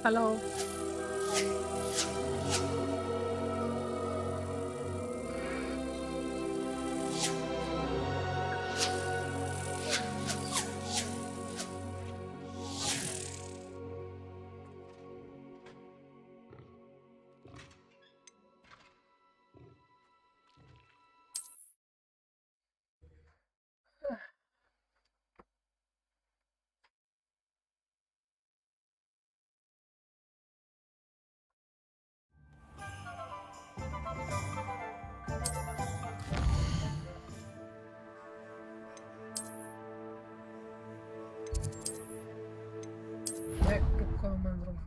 Hello. Back to common room.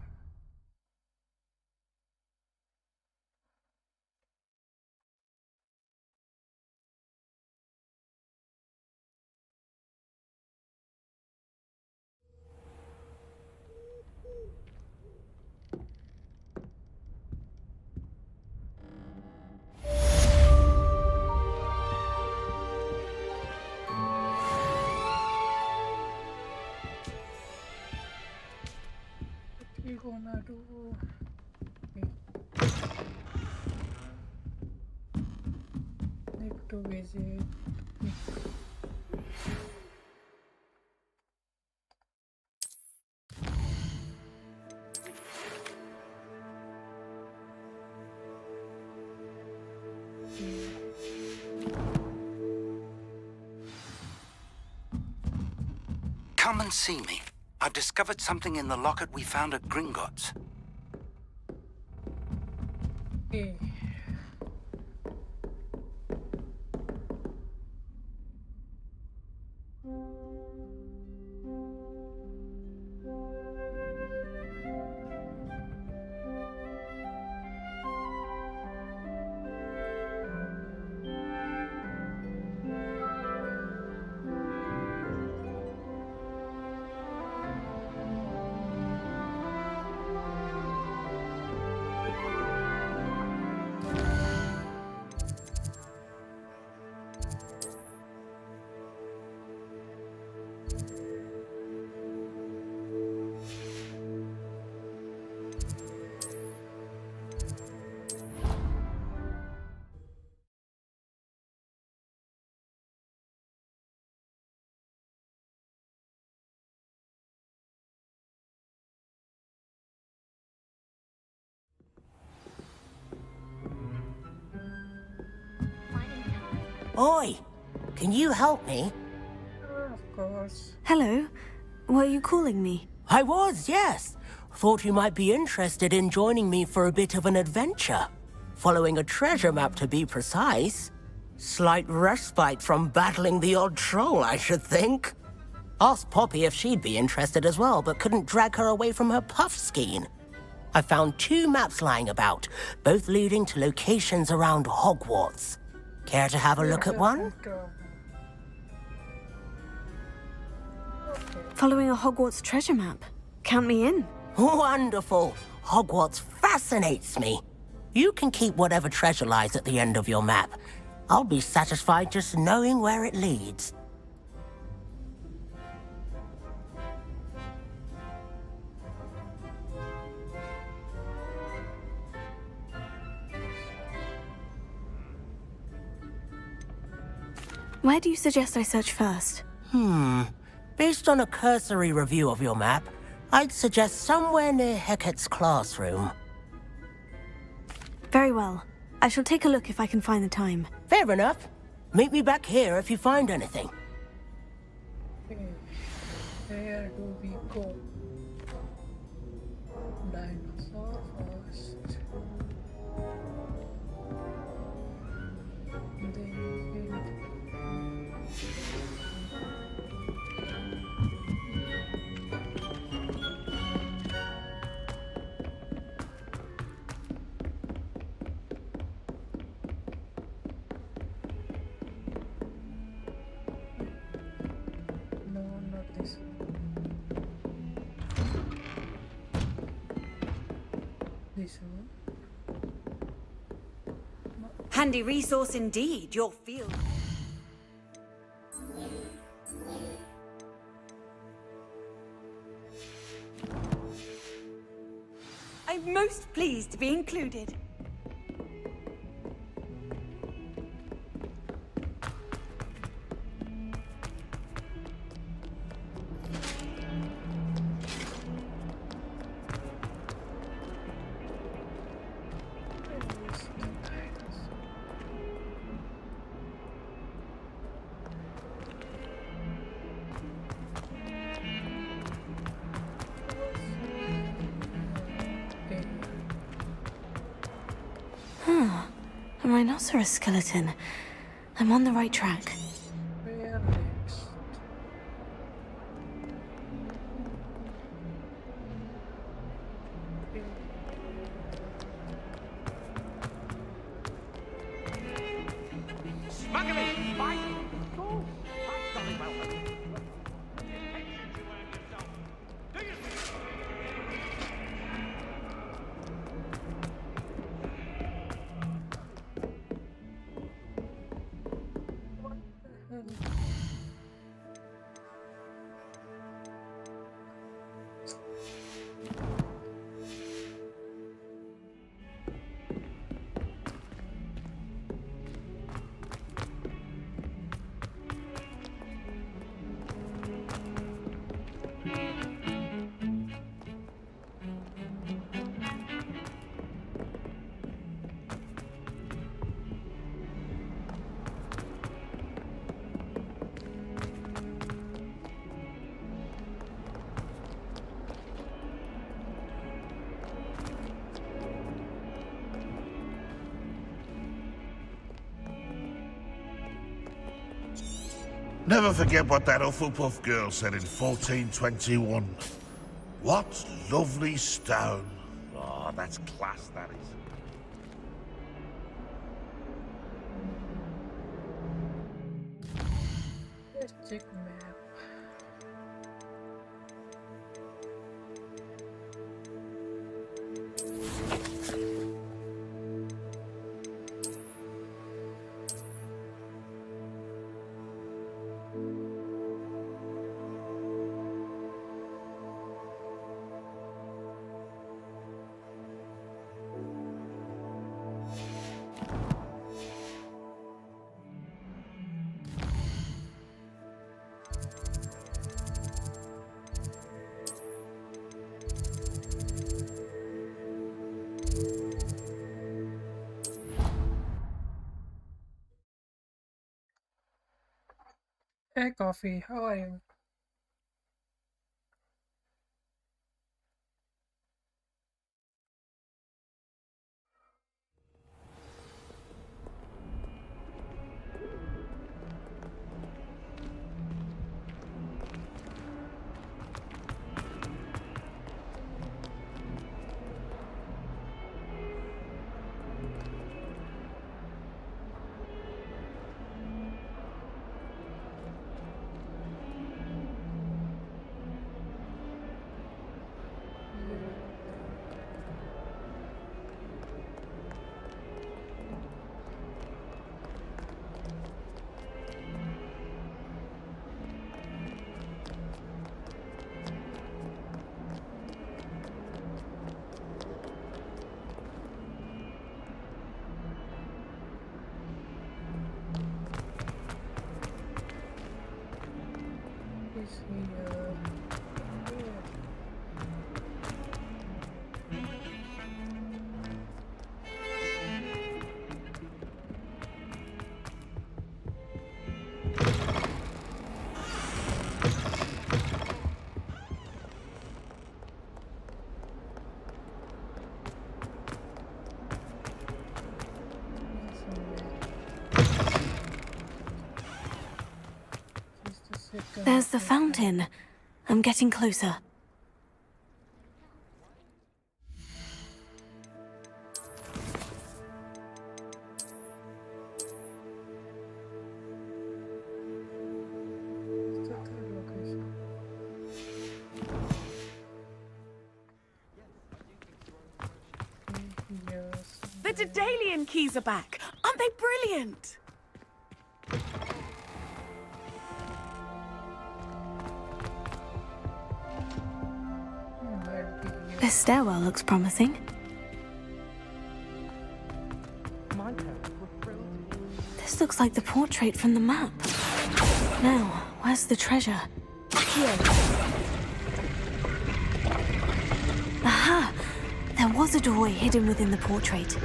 What we gonna do? Okay. Need to visit. Come and see me. I've discovered something in the locket we found at Gringotts. Okay. Oi! Can you help me? Of course. Hello. Were you calling me? I was, yes. Thought you might be interested in joining me for a bit of an adventure. Following a treasure map, to be precise. Slight respite from battling the odd troll, I should think. Asked Poppy if she'd be interested as well, but couldn't drag her away from her puff skein. I found 2 maps lying about, both leading to locations around Hogwarts. Care to have a look at one? Following a Hogwarts treasure map. Count me in. Wonderful. Hogwarts fascinates me. You can keep whatever treasure lies at the end of your map. I'll be satisfied just knowing where it leads. Where do you suggest I search first? Based on a cursory review of your map, I'd suggest somewhere near Hecat's classroom. Very well. I shall take a look if I can find the time. Fair enough. Meet me back here if you find anything. Okay. Where do we go? Dinosaur first. No, not this. This one. Handy resource indeed, your field. I'm most pleased to be included. A rhinoceros skeleton. I'm on the right track. Where next? Smuggling! Fight! Oh, that's jolly welcome. Intentions you earn yourself. Do you see? Never forget what that Hufflepuff girl said in 1421. What lovely stone. Oh, that's class, that is. Let's check map. Hey, Coffee, how are you? Is here. There's the fountain. I'm getting closer. The Daedalian keys are back. Aren't they brilliant? This stairwell looks promising. looks like the portrait from the map. Now, where's the treasure? Here. Aha! There was a doorway hidden within the portrait.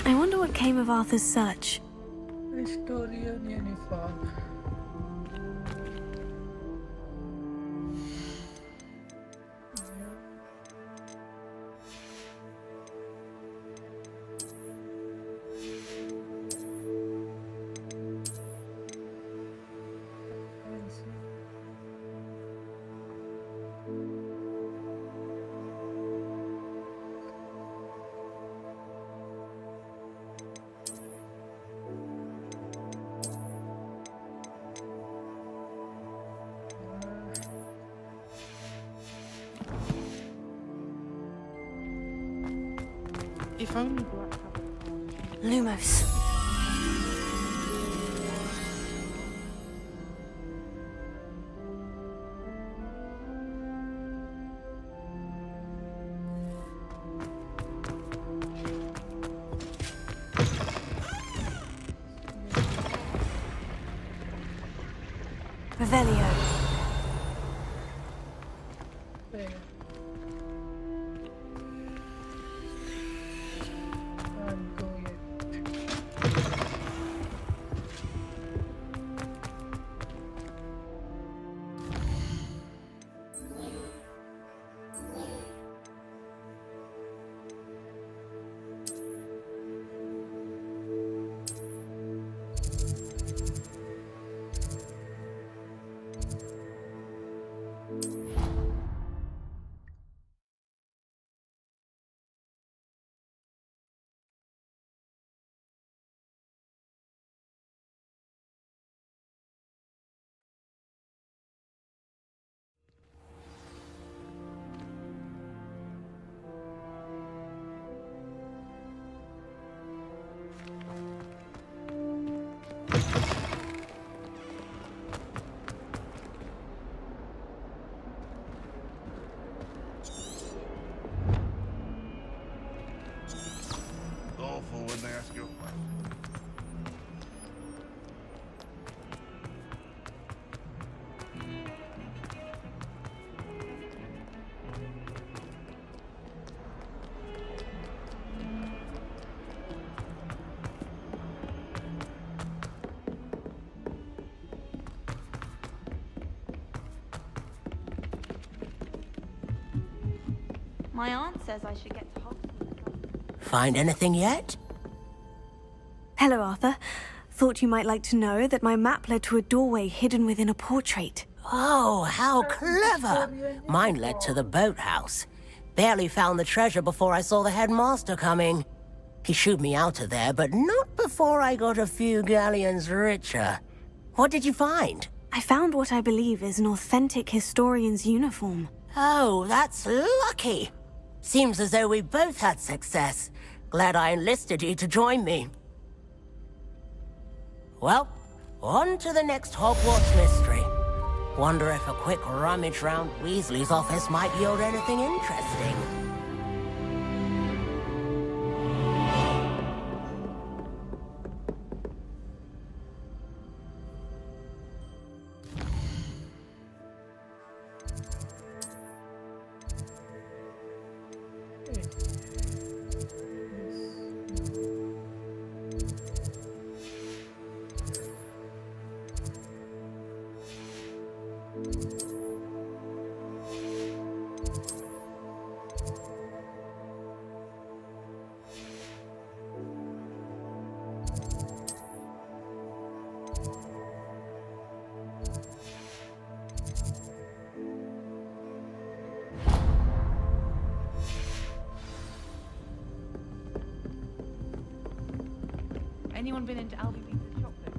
I wonder what came of Arthur's search. Historian uniform. If only Black Lumos. Revelio. There. Can't go yet. Awful when they ask you a question. My aunt says I should get to Hogwarts. Find anything yet? Hello, Arthur. Thought you might like to know that my map led to a doorway hidden within a portrait. Oh, how clever! Mine led to the boathouse. Barely found the treasure before I saw the headmaster coming. He shooed me out of there, but not before I got a few galleons richer. What did you find? I found what I believe is an authentic historian's uniform. Oh, that's lucky. Seems as though we both had success. Glad I enlisted you to join me. Well, on to the next Hogwarts mystery. Wonder if a quick rummage round Weasley's office might yield anything interesting. Anyone been into Albie Pizza's shop though?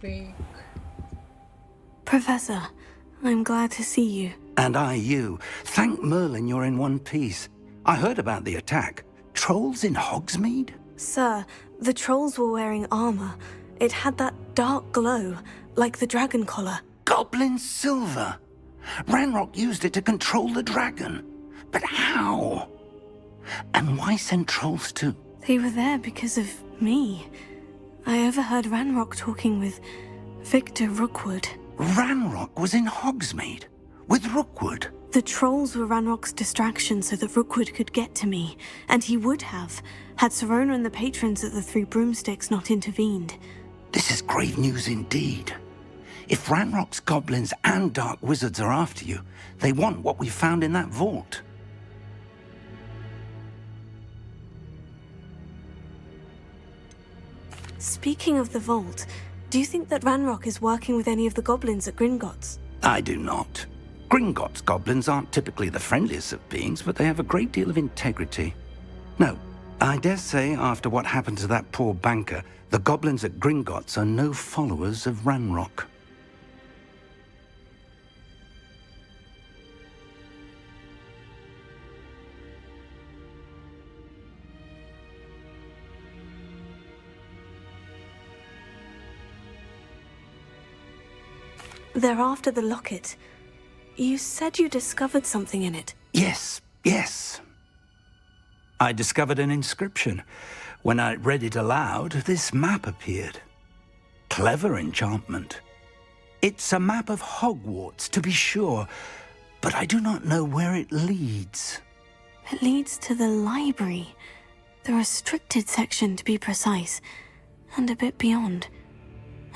fake. Professor, I'm glad to see you. And I you. Thank Merlin you're in one piece. I heard about the attack. Trolls in Hogsmeade? Sir, the trolls were wearing armor. It had that dark glow, like the dragon collar. Goblin silver. Ranrock used it to control the dragon. But how? And why send trolls too? They were there because of me. I overheard Ranrock talking with Victor Rookwood. Ranrock was in Hogsmeade with Rookwood. The trolls were Ranrock's distraction so that Rookwood could get to me, and he would have, had Serona and the patrons at the Three Broomsticks not intervened. This is grave news indeed. If Ranrock's goblins and dark wizards are after you, they want what we found in that vault. Speaking of the vault, do you think that Ranrock is working with any of the goblins at Gringotts? I do not. Gringotts goblins aren't typically the friendliest of beings, but they have a great deal of integrity. No, I dare say after what happened to that poor banker, the goblins at Gringotts are no followers of Ranrock. They're after the locket. You said you discovered something in it. Yes, yes. I discovered an inscription. When I read it aloud, this map appeared. Clever enchantment. It's a map of Hogwarts, to be sure, but I do not know where it leads. It leads to the library. The restricted section, to be precise, and a bit beyond.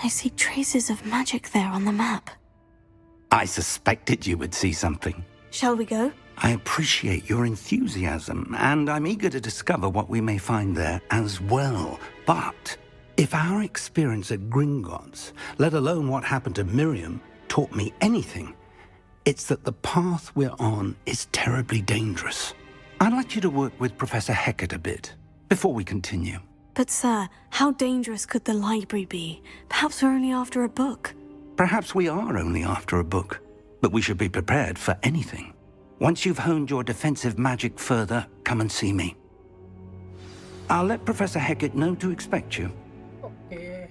I see traces of magic there on the map. I suspected you would see something. Shall we go? I appreciate your enthusiasm, and I'm eager to discover what we may find there as well. But if our experience at Gringotts, let alone what happened to Miriam, taught me anything, it's that the path we're on is terribly dangerous. I'd like you to work with Professor Hecat a bit before we continue. But sir, how dangerous could the library be? Perhaps we're only after a book. Perhaps we are only after a book, but we should be prepared for anything. Once you've honed your defensive magic further, come and see me. I'll let Professor Hecat know to expect you. Okay.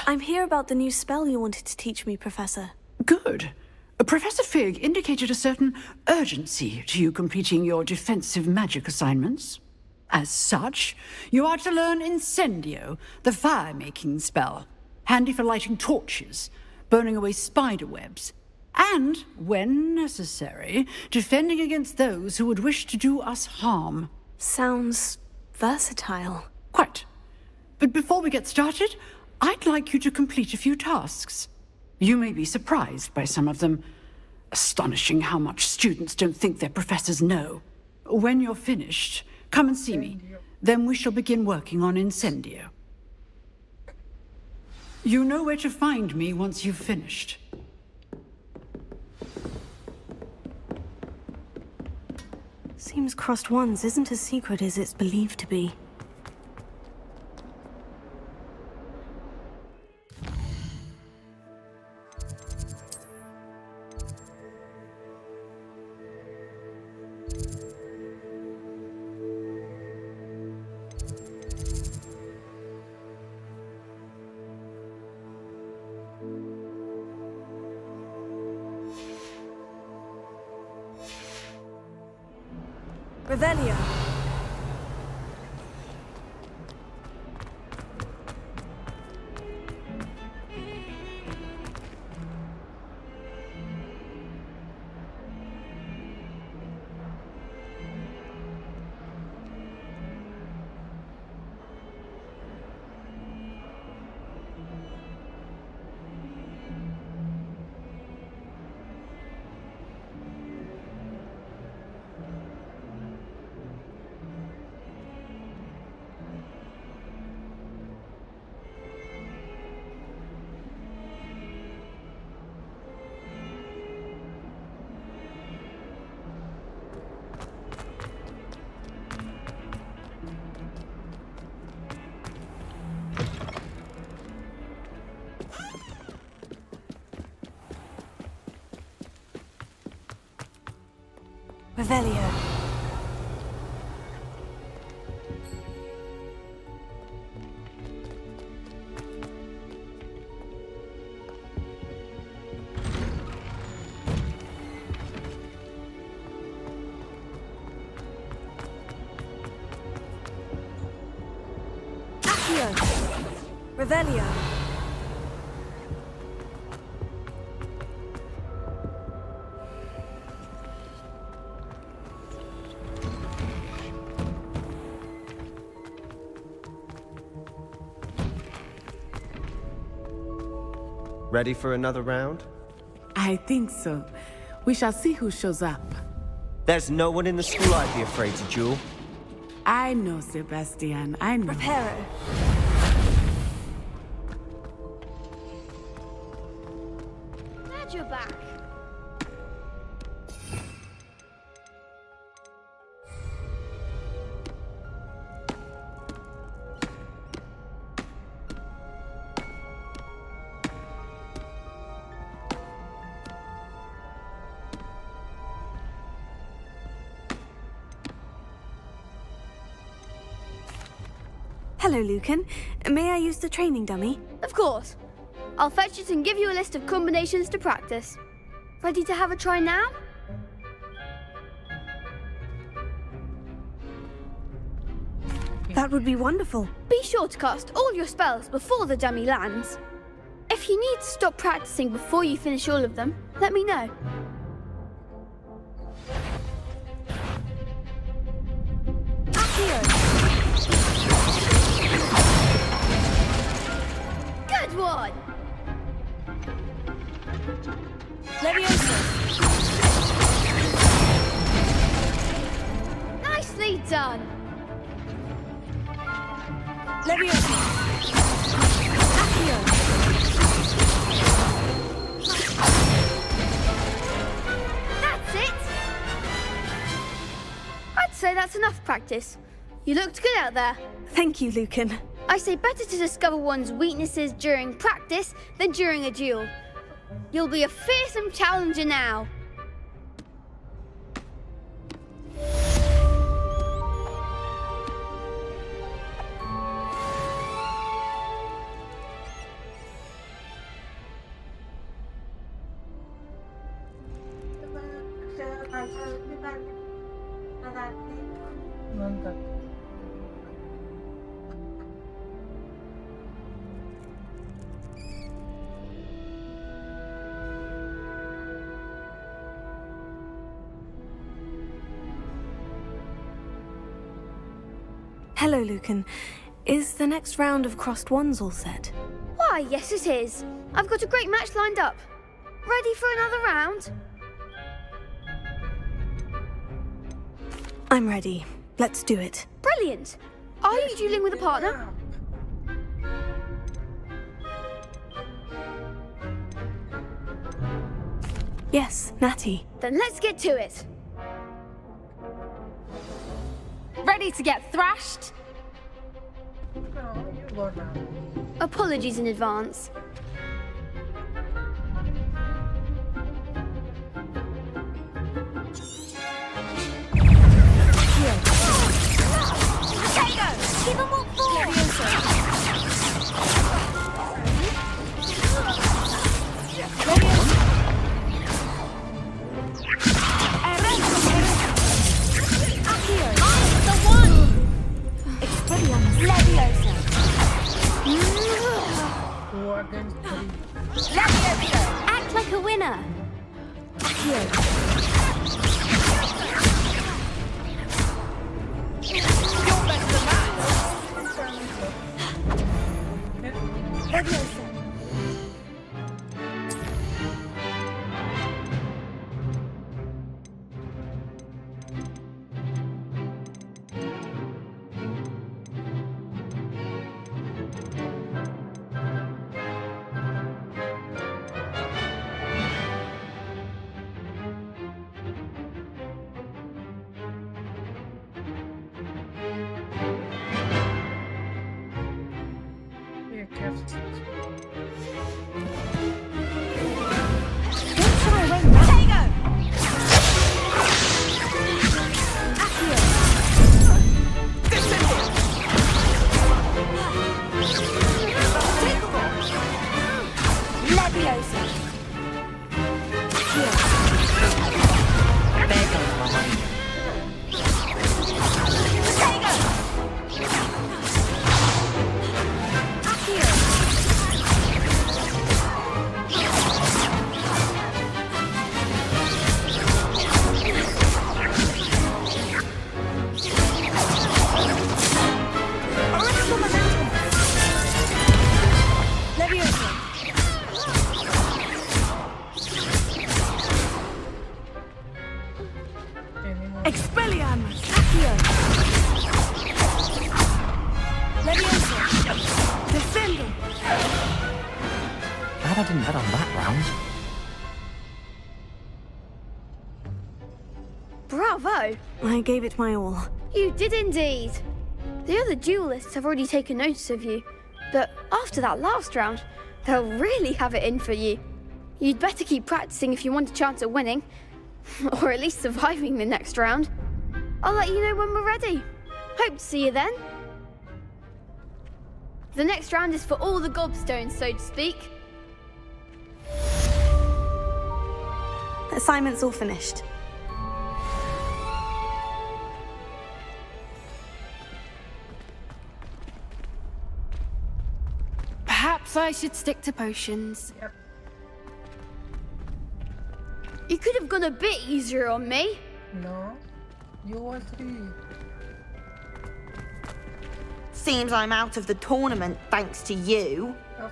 I'm here about the new spell you wanted to teach me, Professor. Good. Professor Fig indicated a certain urgency to you completing your defensive magic assignments. As such, you are to learn Incendio, the fire-making spell, handy for lighting torches, burning away spider webs, and, when necessary, defending against those who would wish to do us harm. Sounds versatile. Quite. But before we get started, I'd like you to complete a few tasks. You may be surprised by some of them. Astonishing how much students don't think their professors know. When you're finished, come and see me. Then we shall begin working on Incendio. You know where to find me once you've finished. Seems crossed ones isn't as secret as it's believed to be. Revelio. Revelio. Accio. Revelio. Ready for another round? I think so. We shall see who shows up. There's no one in the school I'd be afraid to duel. I know, Sebastian. I know. Reparo. Glad you're back. Hello, Lucan. May I use the training dummy? Of course. I'll fetch it and give you a list of combinations to practice. Ready to have a try now? That would be wonderful. Be sure to cast all your spells before the dummy lands. If you need to stop practicing before you finish all of them, let me know. Good one! Leviosa. Nicely done! Leviosa. Accio. That's it! I'd say that's enough practice. You looked good out there. Thank you, Lucan. I say better to discover one's weaknesses during practice than during a duel. You'll be a fearsome challenger now. Mantap. Hello, Lucan. Is the next round of crossed wands all set? Why, yes it is. I've got a great match lined up. Ready for another round? I'm ready. Let's do it. Brilliant. Are you dueling with a partner? Yes, Natty. Then let's get to it. Ready to get thrashed? No, you go now. Apologies in advance. Keep them all forward! Act like a winner. Be careful. Expelliarmus! Defendo! Glad I didn't bet on that round. Bravo! I gave it my all. You did indeed. The other duelists have already taken notice of you, but after that last round, they'll really have it in for you. You'd better keep practicing if you want a chance at winning, or at least surviving the next round. I'll let you know when we're ready. Hope to see you then. The next round is for all the gobstones, so to speak. Assignment's all finished. Perhaps I should stick to potions. Yep. You could have gone a bit easier on me. No. You want 3. Seems I'm out of the tournament thanks to you. Of course.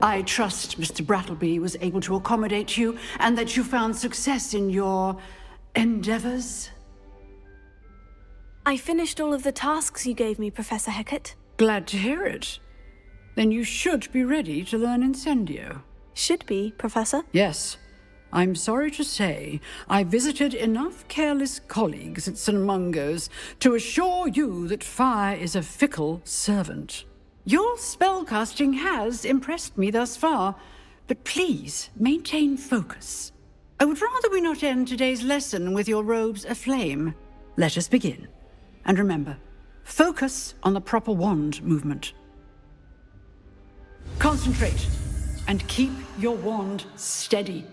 I trust Mr. Brattleby was able to accommodate you and that you found success in your endeavors. I finished all of the tasks you gave me, Professor Hecat. Glad to hear it. Then you should be ready to learn Incendio. Should be, Professor? Yes. I'm sorry to say, I visited enough careless colleagues at St. Mungo's to assure you that fire is a fickle servant. Your spellcasting has impressed me thus far, but please maintain focus. I would rather we not end today's lesson with your robes aflame. Let us begin. And remember, focus on the proper wand movement. Concentrate and keep your wand steady.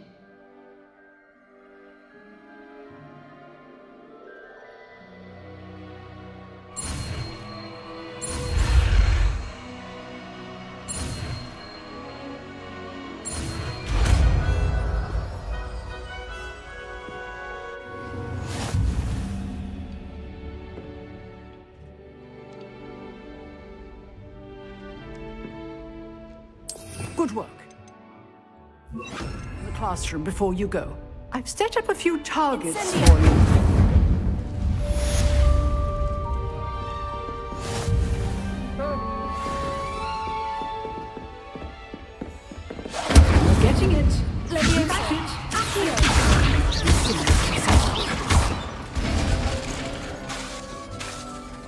Good work. In the classroom before you go. I've set up a few targets for you. You're getting it. Let me match it.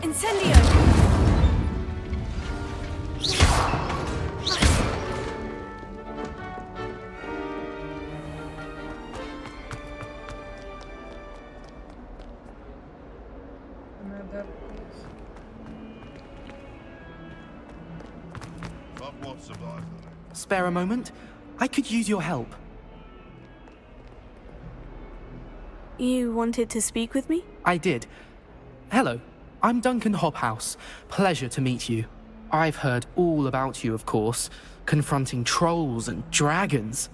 Incendio! Another piece. Hogwarts survived. Spare a moment? I could use your help. You wanted to speak with me? I did. Hello, I'm Duncan Hobhouse. Pleasure to meet you. I've heard all about you, of course, confronting trolls and dragons.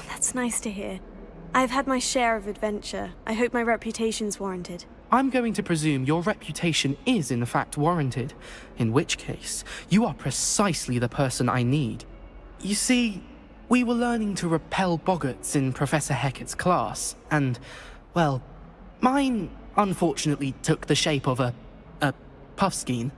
That's nice to hear. I've had my share of adventure. I hope my reputation's warranted. I'm going to presume your reputation is in fact warranted, in which case, you are precisely the person I need. You see, we were learning to repel boggarts in Professor Hecat's class, and, well, mine unfortunately took the shape of a puffskein.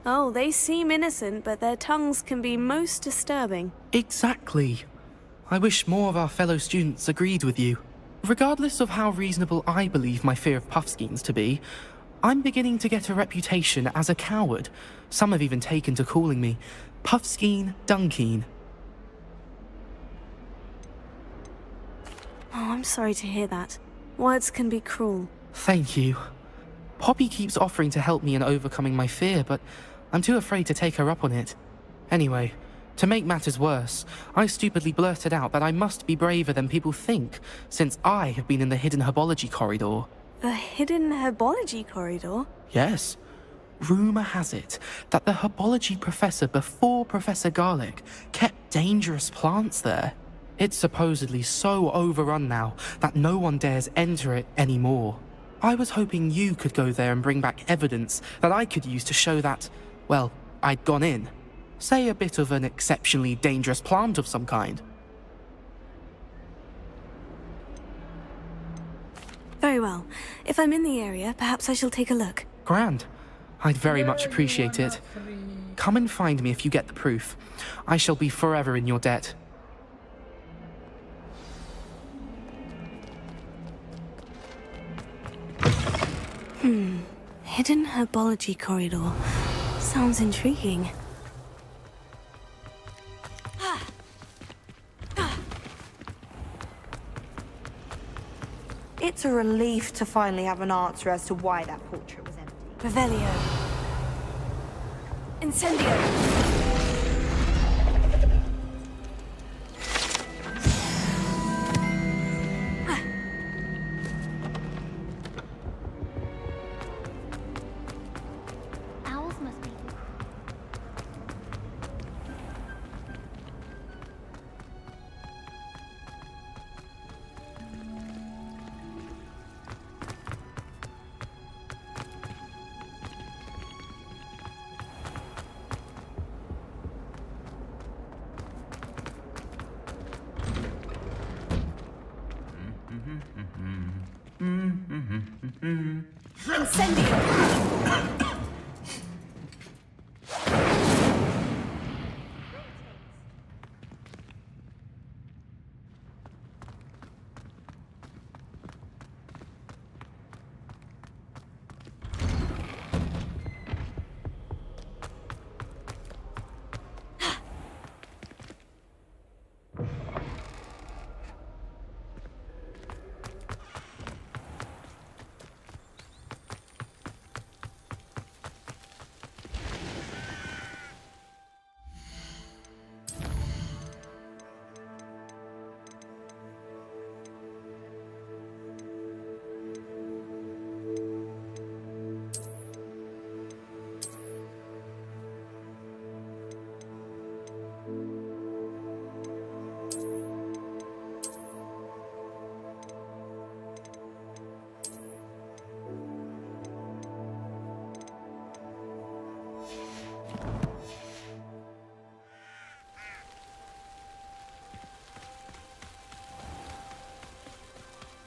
Oh, they seem innocent, but their tongues can be most disturbing. Exactly. I wish more of our fellow students agreed with you. Regardless of how reasonable I believe my fear of puffskeins to be, I'm beginning to get a reputation as a coward. Some have even taken to calling me Puffskeen Dunkeen. Oh, I'm sorry to hear that. Words can be cruel. Thank you. Poppy keeps offering to help me in overcoming my fear, but I'm too afraid to take her up on it. Anyway, to make matters worse, I stupidly blurted out that I must be braver than people think, since I have been in the hidden herbology corridor. The hidden herbology corridor? Yes. Rumour has it that the herbology professor before Professor Garlic kept dangerous plants there. It's supposedly so overrun now that no one dares enter it anymore. I was hoping you could go there and bring back evidence that I could use to show that, well, I'd gone in. Say a bit of an exceptionally dangerous plant of some kind. Very well. If I'm in the area, perhaps I shall take a look. Grand. I'd very much appreciate it. Come and find me if you get the proof. I shall be forever in your debt. hidden herbology corridor. Sounds intriguing. It's a relief to finally have an answer as to why that portrait was empty. Revelio. Incendio. Owls must be. Incendio.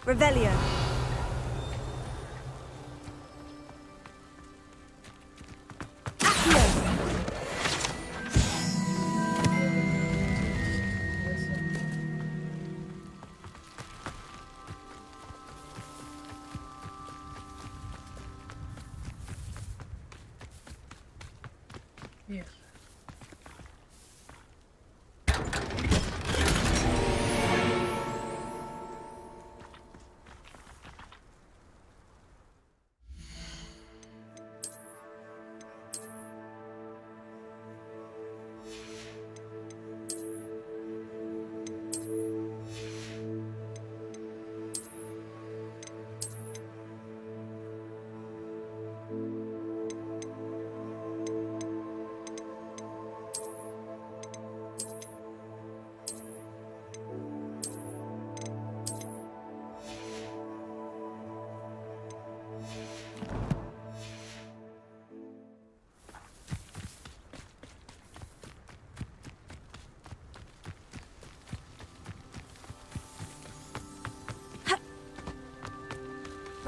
Revelio. Yes.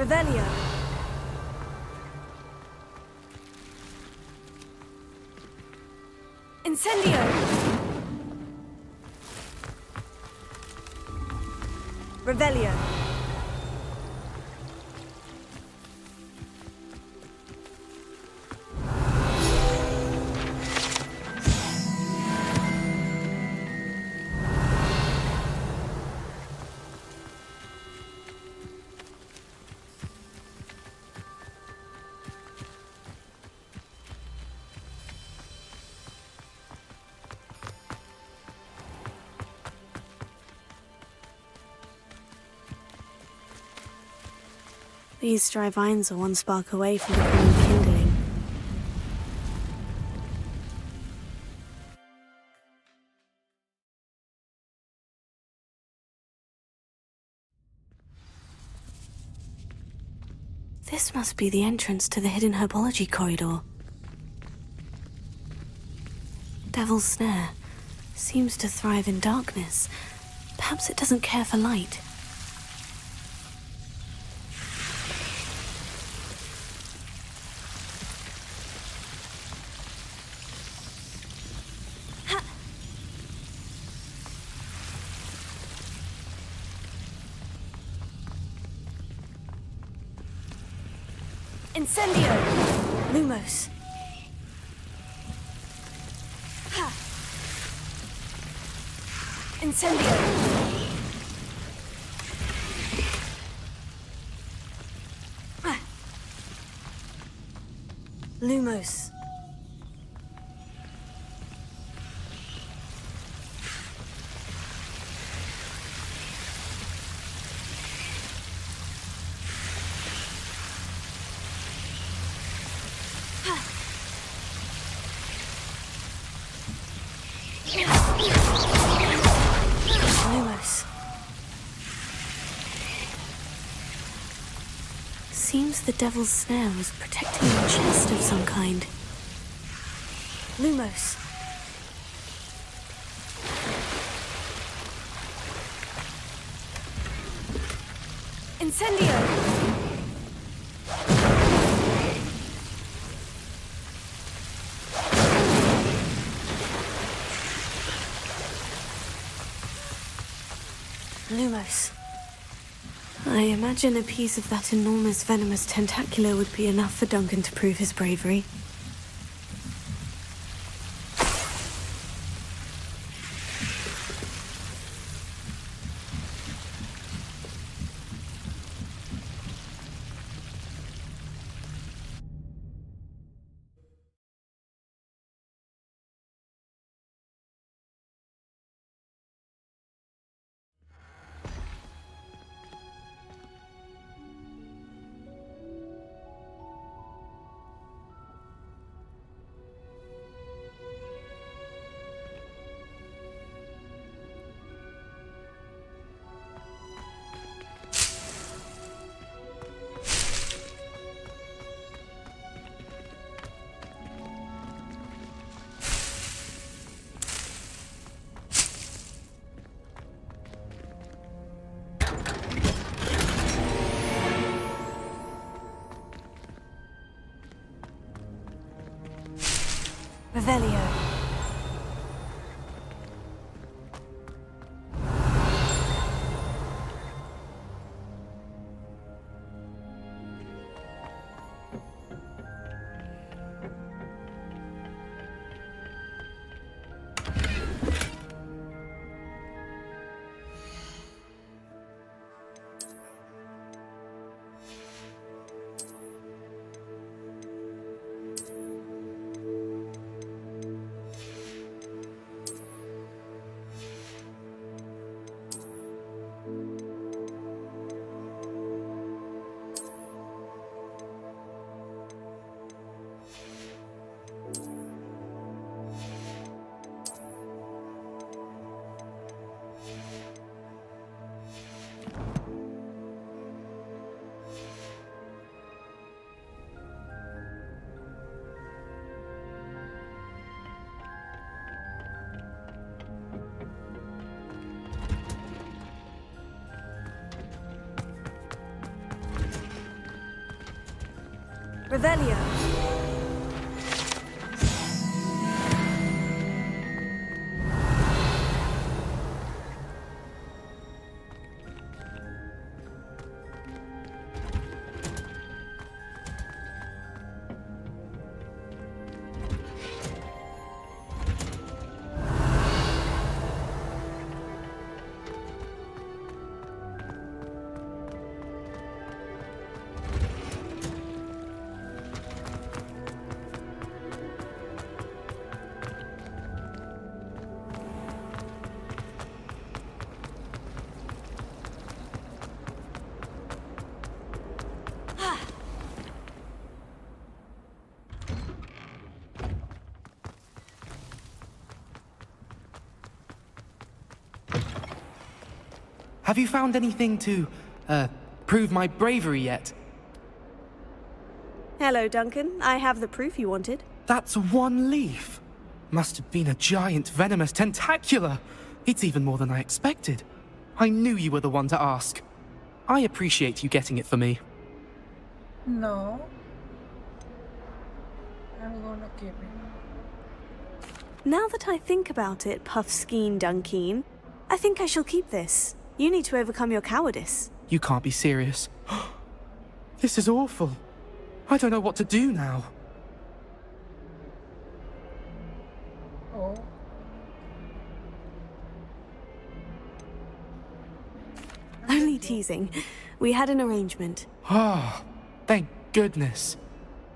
Revelio. Incendio. Revelio. These dry vines are one spark away from becoming kindling. This must be the entrance to the hidden herbology corridor. Devil's Snare seems to thrive in darkness. Perhaps it doesn't care for light. Incendio! Lumos. Incendio! Lumos. Lumos. Seems the devil's snare was protecting a chest of some kind. Lumos. Incendio! Lumos. I imagine a piece of that enormous venomous tentacular would be enough for Duncan to prove his bravery. Revelio. Revelio. Have you found anything to, prove my bravery yet? Hello, Duncan. I have the proof you wanted. That's one leaf. Must have been a giant venomous tentacula. It's even more than I expected. I knew you were the one to ask. I appreciate you getting it for me. No. I'm gonna keep it. Now that I think about it, Puffskein Dunkeen, I think I shall keep this. You need to overcome your cowardice. You can't be serious. This is awful. I don't know what to do now. Oh. Only teasing. We had an arrangement. Ah, thank goodness.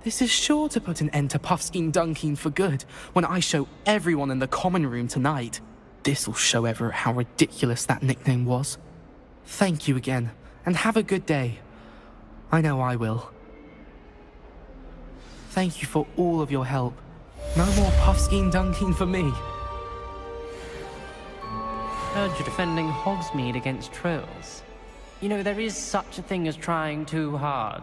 This is sure to put an end to Puffskein Dunkeen for good when I show everyone in the common room tonight. This'll show Everett how ridiculous that nickname was. Thank you again, and have a good day. I know I will. Thank you for all of your help. No more Puffskein Dunkeen for me. Heard you're defending Hogsmeade against trolls. You know, there is such a thing as trying too hard.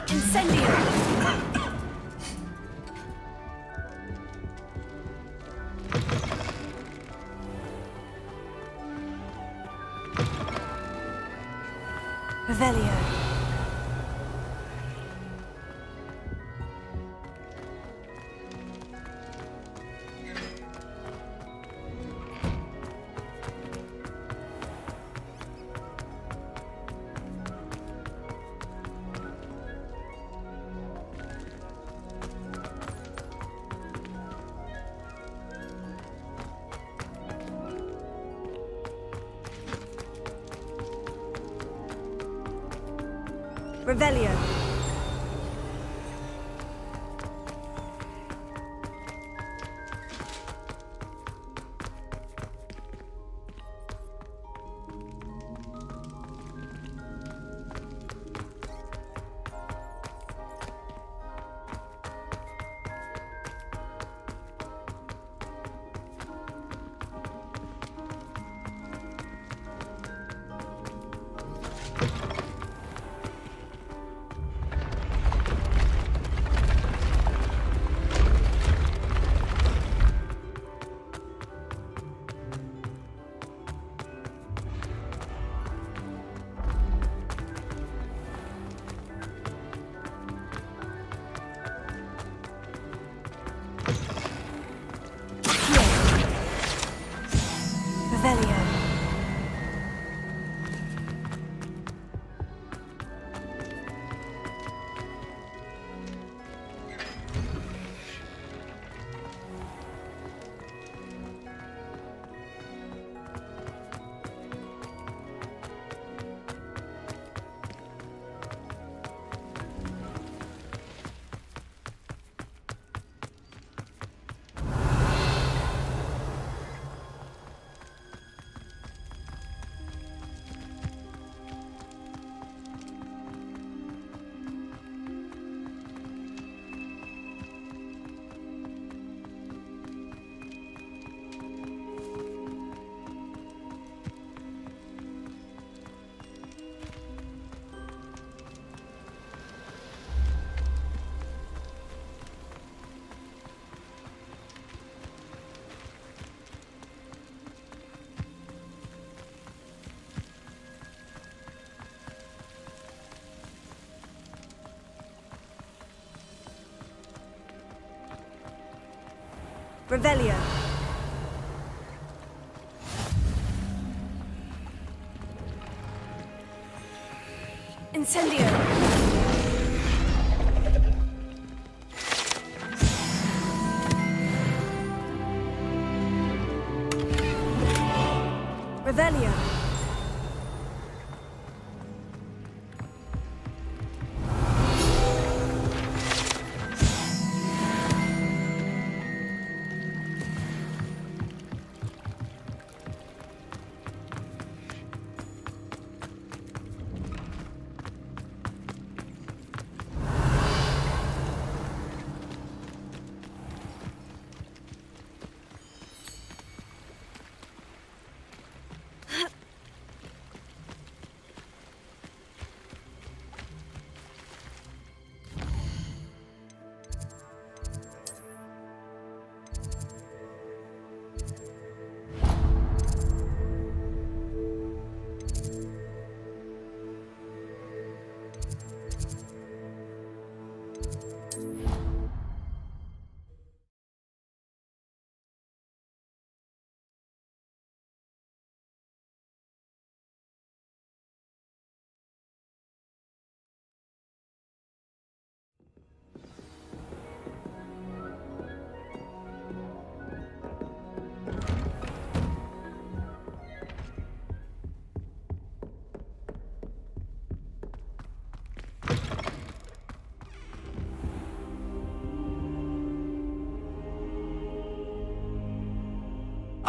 Incendio! Revelio. Revelio. Revelio. Incendio. Revelio.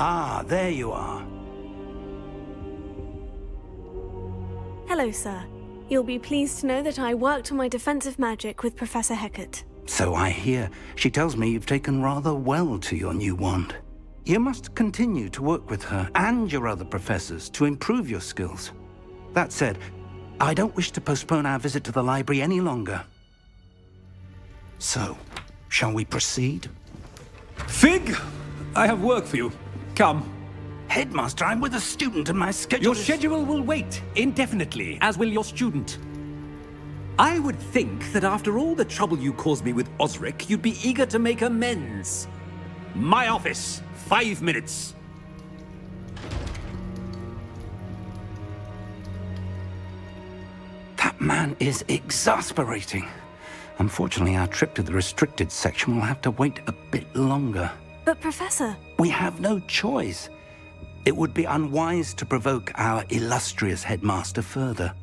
Ah, there you are. Hello, sir. You'll be pleased to know that I worked on my defensive magic with Professor Hecat. So I hear. She tells me you've taken rather well to your new wand. You must continue to work with her and your other professors to improve your skills. That said, I don't wish to postpone our visit to the library any longer. So, shall we proceed? Fig! I have work for you. Come. Headmaster, I'm with a student and my schedule Your schedule will wait indefinitely, as will your student. I would think that after all the trouble you caused me with Osric, you'd be eager to make amends. My office, 5 minutes. That man is exasperating. Unfortunately, our trip to the restricted section will have to wait a bit longer. But, Professor... We have no choice. It would be unwise to provoke our illustrious headmaster further.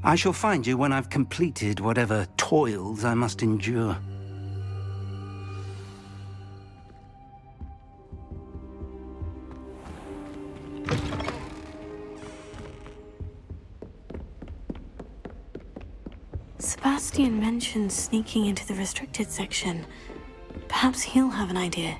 I shall find you when I've completed whatever toils I must endure. Sebastian mentioned sneaking into the restricted section. Perhaps he'll have an idea.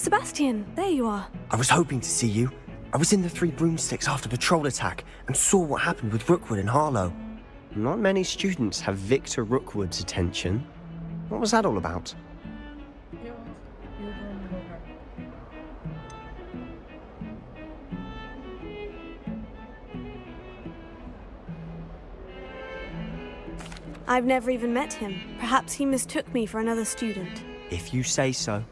Sebastian, there you are. I was hoping to see you. I was in the Three Broomsticks after the troll attack and saw what happened with Rookwood and Harlow. Not many students have Victor Rookwood's attention. What was that all about? I've never even met him. Perhaps he mistook me for another student. If you say so.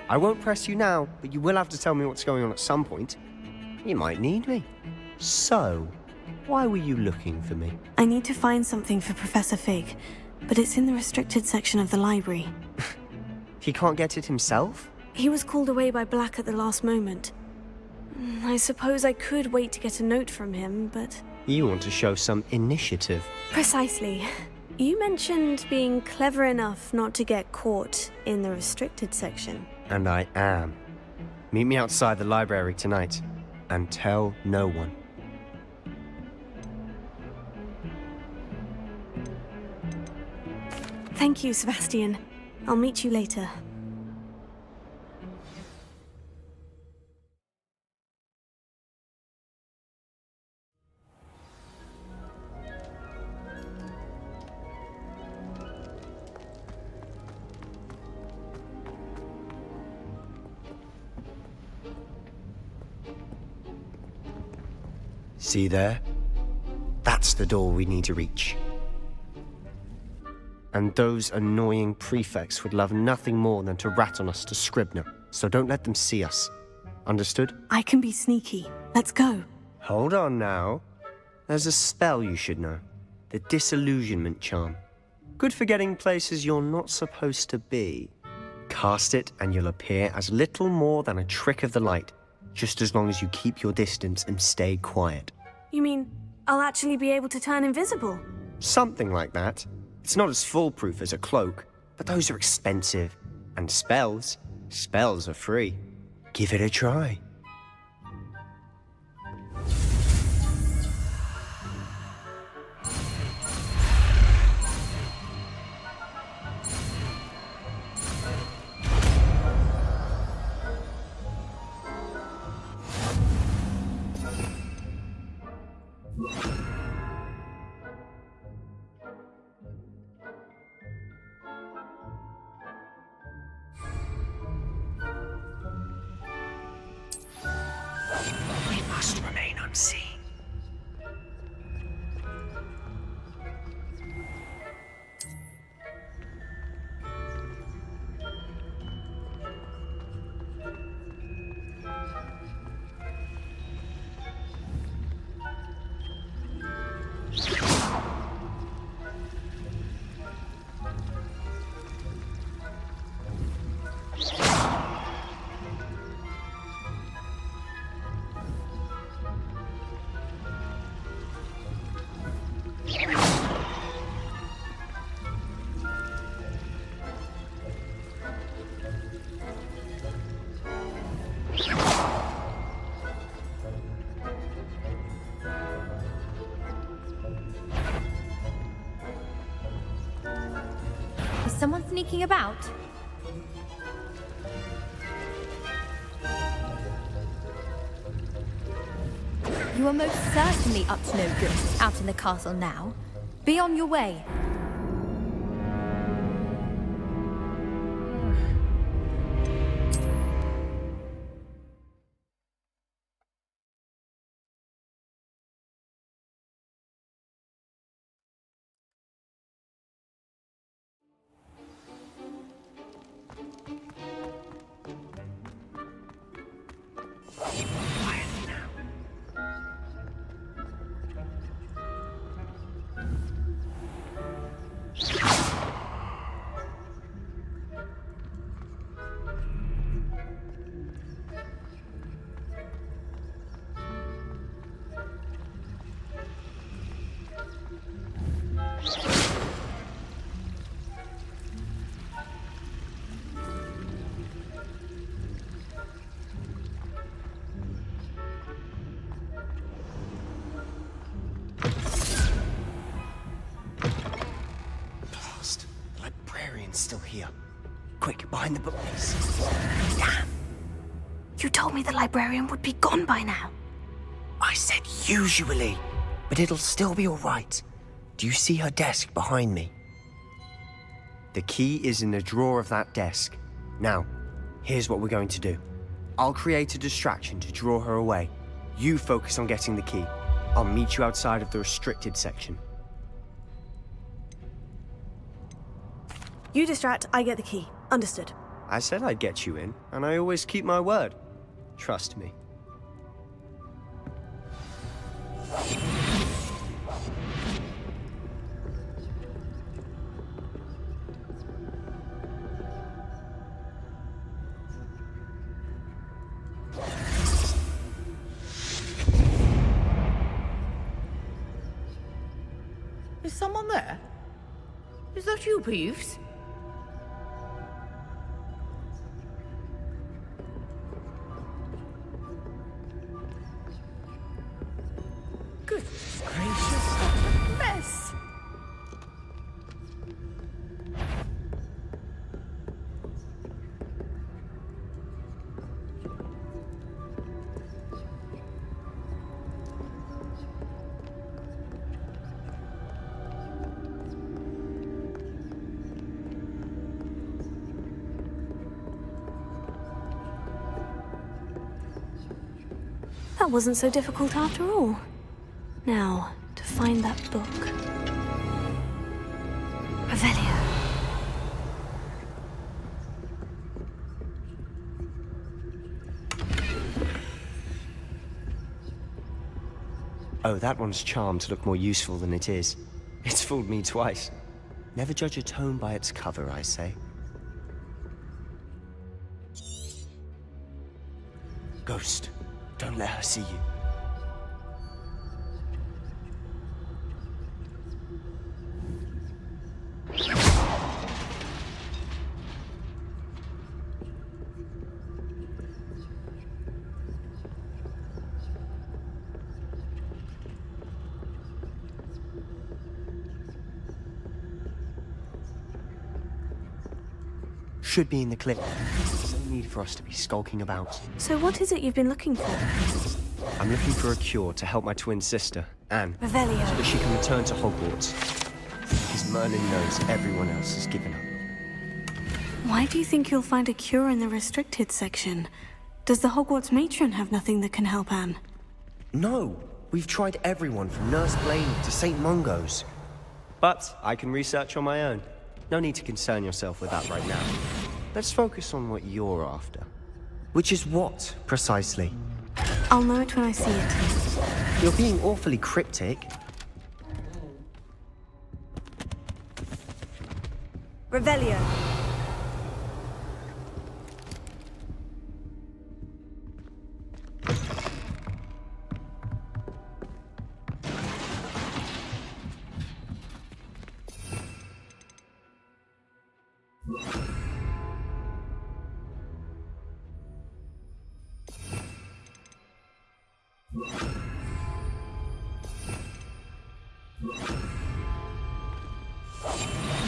I won't press you now, but you will have to tell me what's going on at some point. You might need me. So, why were you looking for me? I need to find something for Professor Fig, but it's in the restricted section of the library. He can't get it himself? He was called away by Black at the last moment. I suppose I could wait to get a note from him, but... You want to show some initiative. Precisely. You mentioned being clever enough not to get caught in the restricted section. And I am. Meet me outside the library tonight, and tell no one. Thank you, Sebastian. I'll meet you later. See there? That's the door we need to reach. And those annoying prefects would love nothing more than to rat on us to Scribner, so don't let them see us. Understood? I can be sneaky. Let's go. Hold on now. There's a spell you should know. The Disillusionment Charm. Good for getting places you're not supposed to be. Cast it and you'll appear as little more than a trick of the light, just as long as you keep your distance and stay quiet. You mean I'll actually be able to turn invisible? Something like that. It's not as foolproof as a cloak, but those are expensive. And spells are free. Give it a try. We must remain unseen. Is someone sneaking about? You are most certainly up to no good out in the castle now. Be on your way. Still here. Quick, behind the bookcase. Damn. You told me the librarian would be gone by now. I said usually, but it'll still be all right. Do you see her desk behind me? The key is in the drawer of that desk. Now, here's what we're going to do. I'll create a distraction to draw her away. You focus on getting the key. I'll meet you outside of the restricted section. You distract, I get the key. Understood. I said I'd get you in, and I always keep my word. Trust me. Is someone there? Is that you, Peeves? Good gracious, what a mess! That wasn't so difficult after all. Now, to find that book. Revelio. Oh, that one's charmed to look more useful than it is. It's fooled me twice. Never judge a tome by its cover, I say. Ghost, don't let her see you. Should be in the clip. There's no need for us to be skulking about. So what is it you've been looking for? I'm looking for a cure to help my twin sister, Anne, Revelio. so that she can return to Hogwarts. Because Merlin knows everyone else has given up. Why do you think you'll find a cure in the restricted section? Does the Hogwarts matron have nothing that can help Anne? No! We've tried everyone from Nurse Blaine to St. Mungo's. But I can research on my own. No need to concern yourself with that right now. Let's focus on what you're after. Which is what, precisely? I'll know it when I see it. You're being awfully cryptic. Revelio.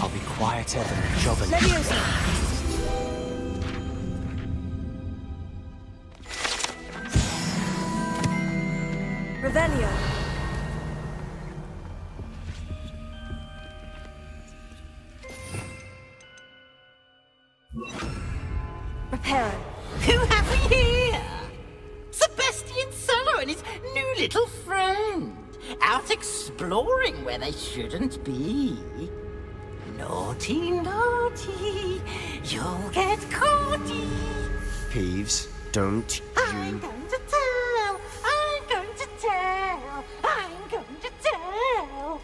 I'll be quieter than a job. Revelio. Reparo. Who have we here? Sebastian Sallow and his new little friend. Out exploring where they shouldn't be. Naughty, naughty. You'll get caughty. Peeves, don't I'm going to tell. I'm going to tell. I'm going to tell.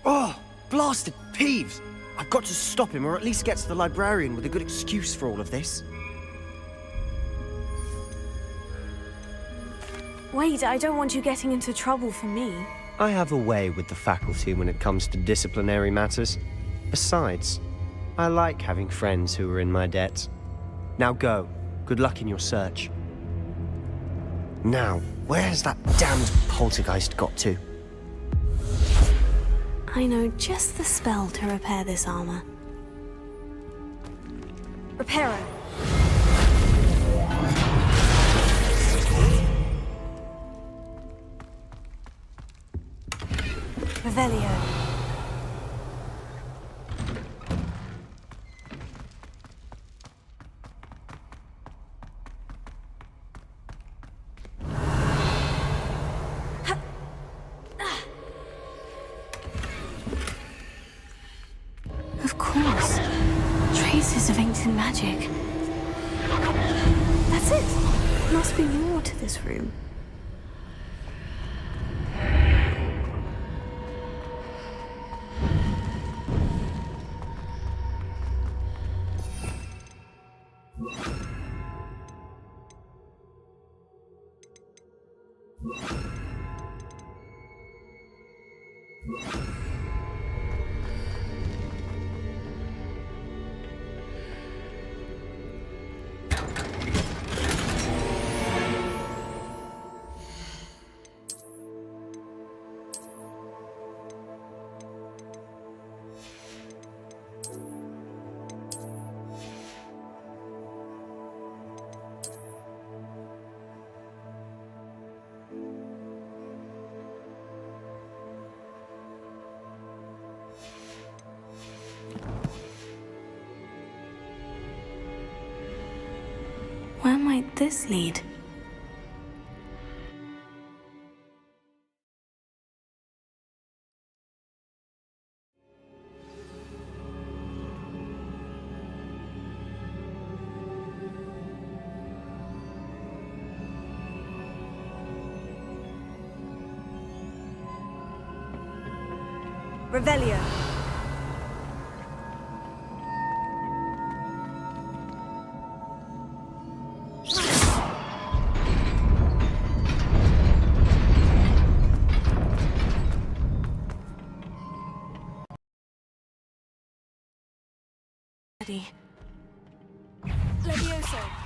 Oh, blasted Peeves! I've got to stop him, or at least get to the librarian with a good excuse for all of this. Wait, I don't want you getting into trouble for me. I have a way with the faculty when it comes to disciplinary matters. Besides, I like having friends who are in my debt. Now go. Good luck in your search. Now, where's that damned poltergeist got to? I know just the spell to repair this armor. Reparo. Revelio. Of course. Traces of ancient magic. That's it. Must be more to this room. Where might this lead? Revelio. Levioso.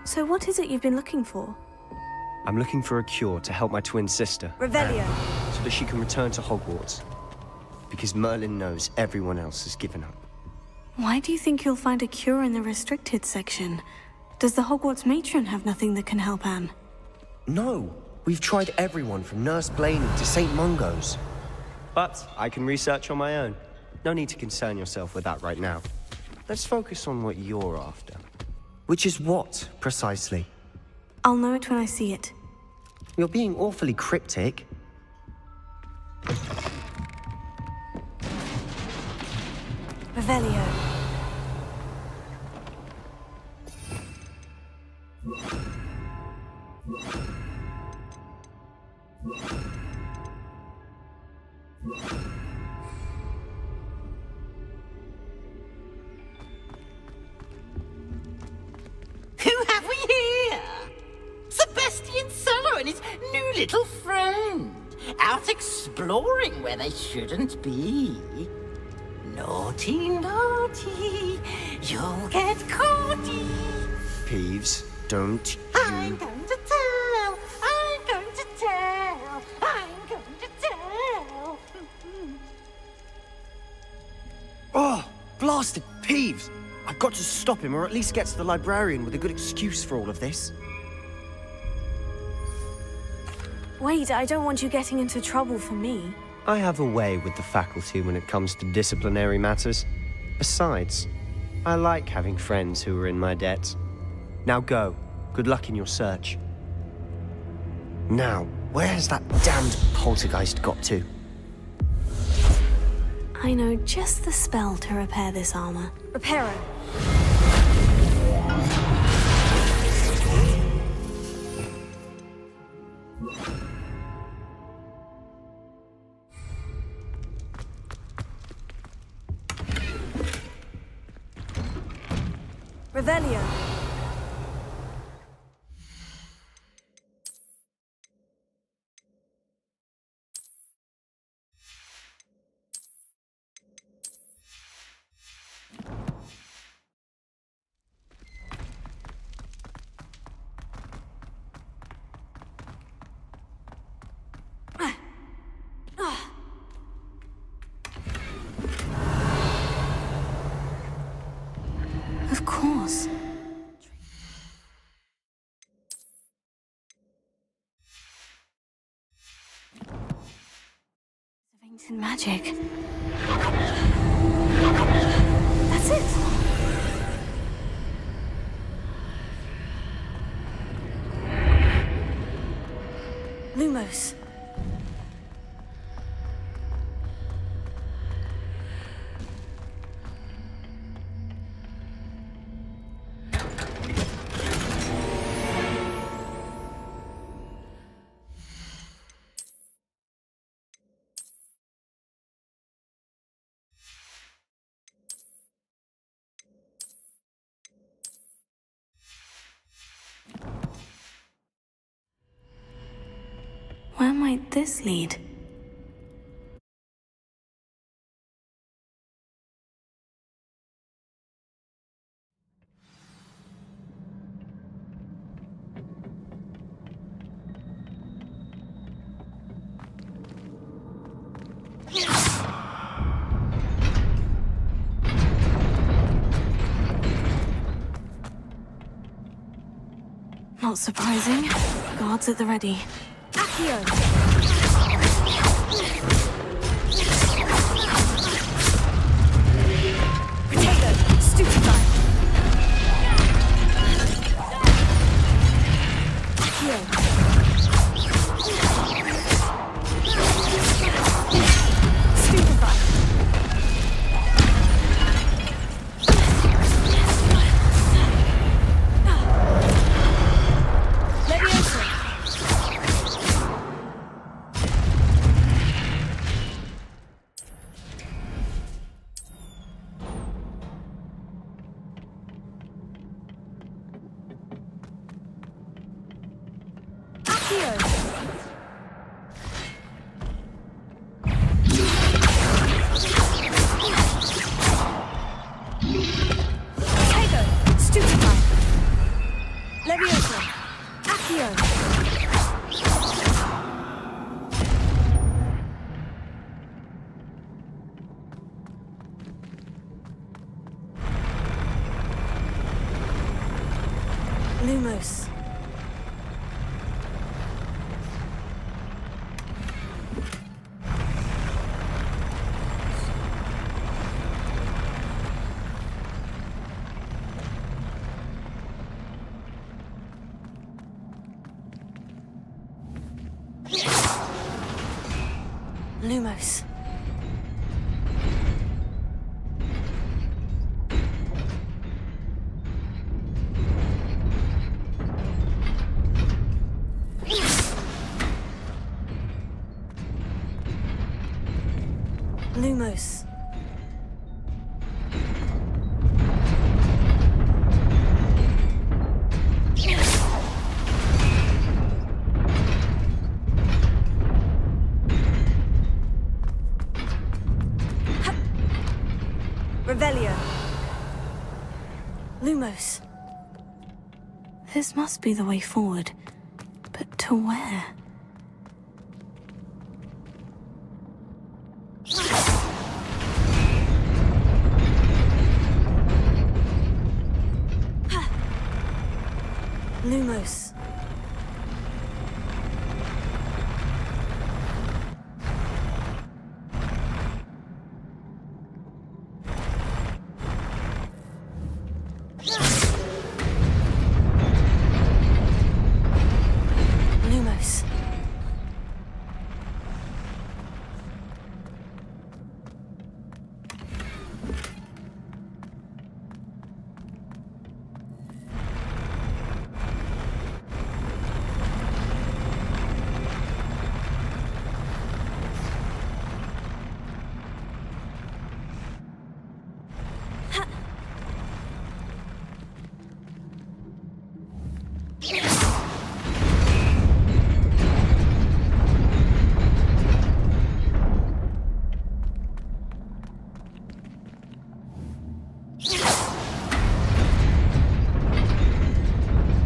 So what is it you've been looking for? I'm looking for a cure to help my twin sister. Revelio. So that she can return to Hogwarts. Because Merlin knows everyone else has given up. Why do you think you'll find a cure in the restricted section? Does the Hogwarts matron have nothing that can help Anne? No! We've tried everyone from Nurse Blaney to St. Mungo's. But I can research on my own. No need to concern yourself with that right now. Let's focus on what you're after. Which is what, precisely? I'll know it when I see it. You're being awfully cryptic. Revelio. Who have we here? Sebastian Sallow and his new little friend. out exploring where they shouldn't be. Naughty, naughty, you'll get caughty. Peeves, don't I'm going to tell, I'm going to tell, I'm going to tell. Oh, blasted Peeves! I've got to stop him, or at least get to the librarian with a good excuse for all of this. Wait, I don't want you getting into trouble for me. I have a way with the faculty when it comes to disciplinary matters. Besides, I like having friends who are in my debt. Now go. Good luck in your search. Now, where has that damned poltergeist got to? I know just the spell to repair this armor. Repair it. Revelio. Of course. Of ancient magic. That's it. Lumos. Where might this lead? Not surprising. Guards at the ready. Accio. Potato. Stupefy. Accio. Stupefy. Leviosa. Potato. Stupefy. Leviosa. Accio. Lumos. Lumos. Lumos. Revelio. Lumos. This must be the way forward. But to where? Lumos. Lumos.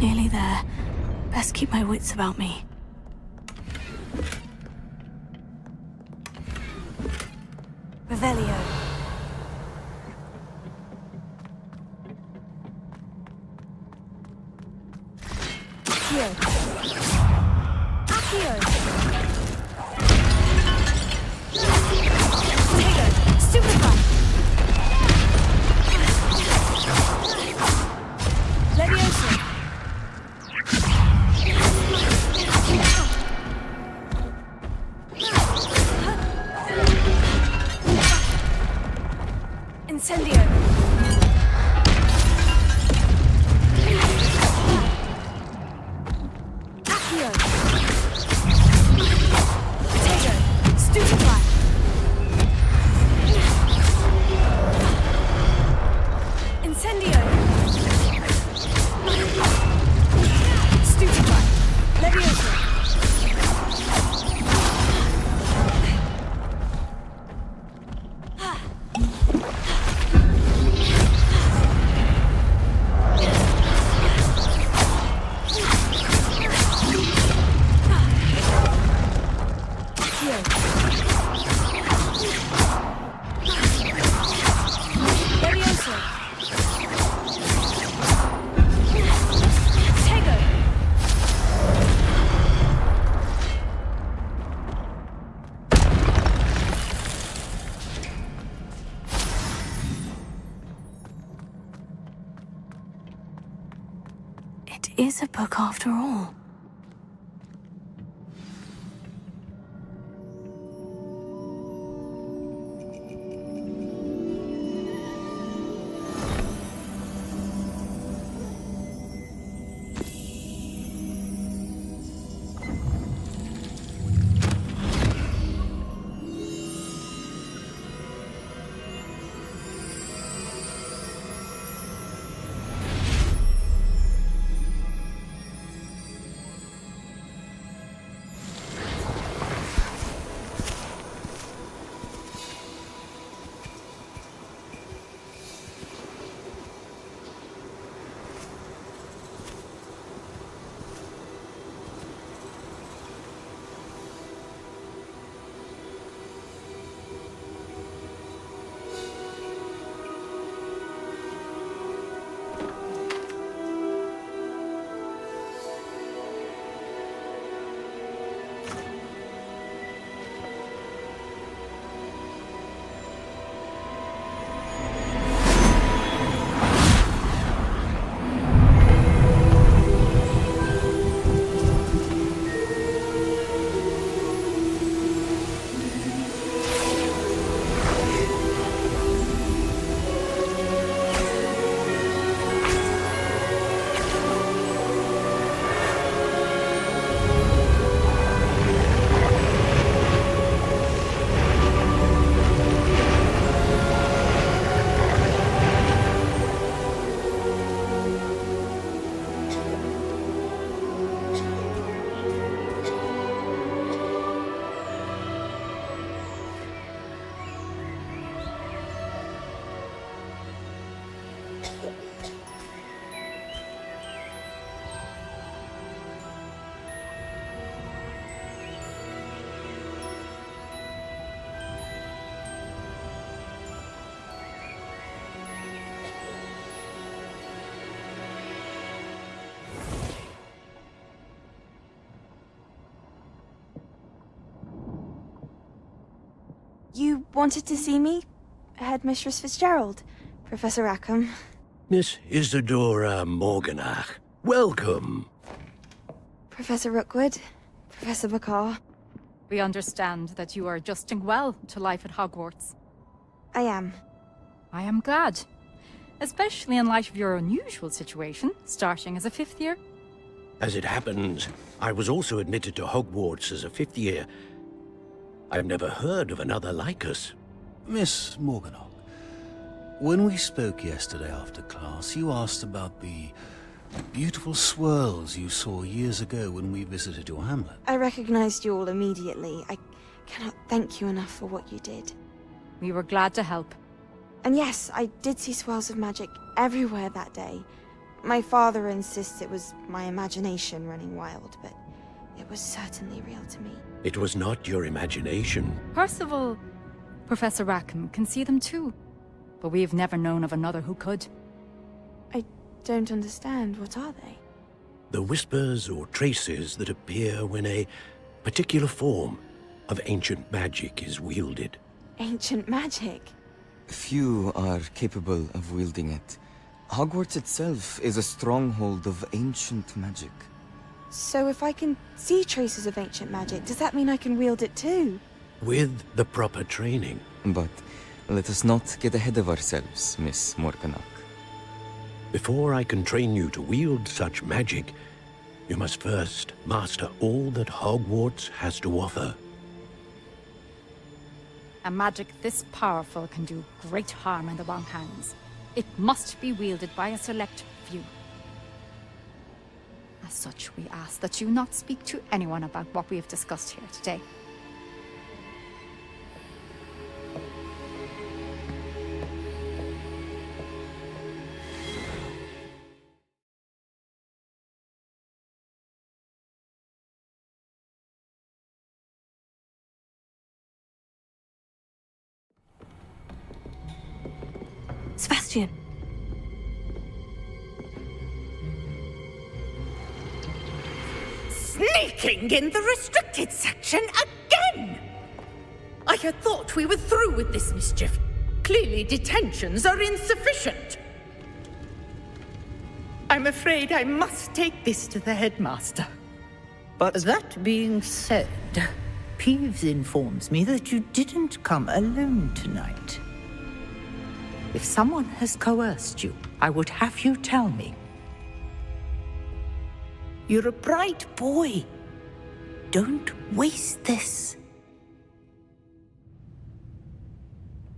Nearly there. Best keep my wits about me. Revelio. Accio. Accio. Tego. Stupefy. Leviosa. Incendio. Accio. Tego. Stupefy. Incendio. Stupefy. Leviosa. It is a book after all. You wanted to see me? Headmistress Fitzgerald, Professor Rackham. Miss Isadora Morganach, welcome. Professor Rookwood, Professor Bakar. We understand that you are adjusting well to life at Hogwarts. I am. I am glad. Especially in light of your unusual situation, starting as a 5th year. As it happens, I was also admitted to Hogwarts as a 5th year. I've never heard of another like us. Miss Morganach, when we spoke yesterday after class, you asked about the beautiful swirls you saw years ago when we visited your hamlet. I recognized you all immediately. I cannot thank you enough for what you did. We were glad to help. And yes, I did see swirls of magic everywhere that day. My father insists it was my imagination running wild, but it was certainly real to me. It was not your imagination. Percival, Professor Rackham can see them too. But we've never known of another who could. I don't understand. What are they? The whispers or traces that appear when a particular form of ancient magic is wielded. Ancient magic? Few are capable of wielding it. Hogwarts itself is a stronghold of ancient magic. So if I can see traces of ancient magic, does that mean I can wield it too? With the proper training. But let us not get ahead of ourselves, Miss Morganach. Before I can train you to wield such magic, you must first master all that Hogwarts has to offer. A magic this powerful can do great harm in the wrong hands. It must be wielded by a select few. As such, we ask that you not speak to anyone about what we have discussed here today. Sebastian. Sneaking in the restricted section again! I had thought we were through with this mischief. Clearly detentions are insufficient. I'm afraid I must take this to the headmaster. But that being said, Peeves informs me that you didn't come alone tonight. If someone has coerced you, I would have you tell me. You're a bright boy. Don't waste this.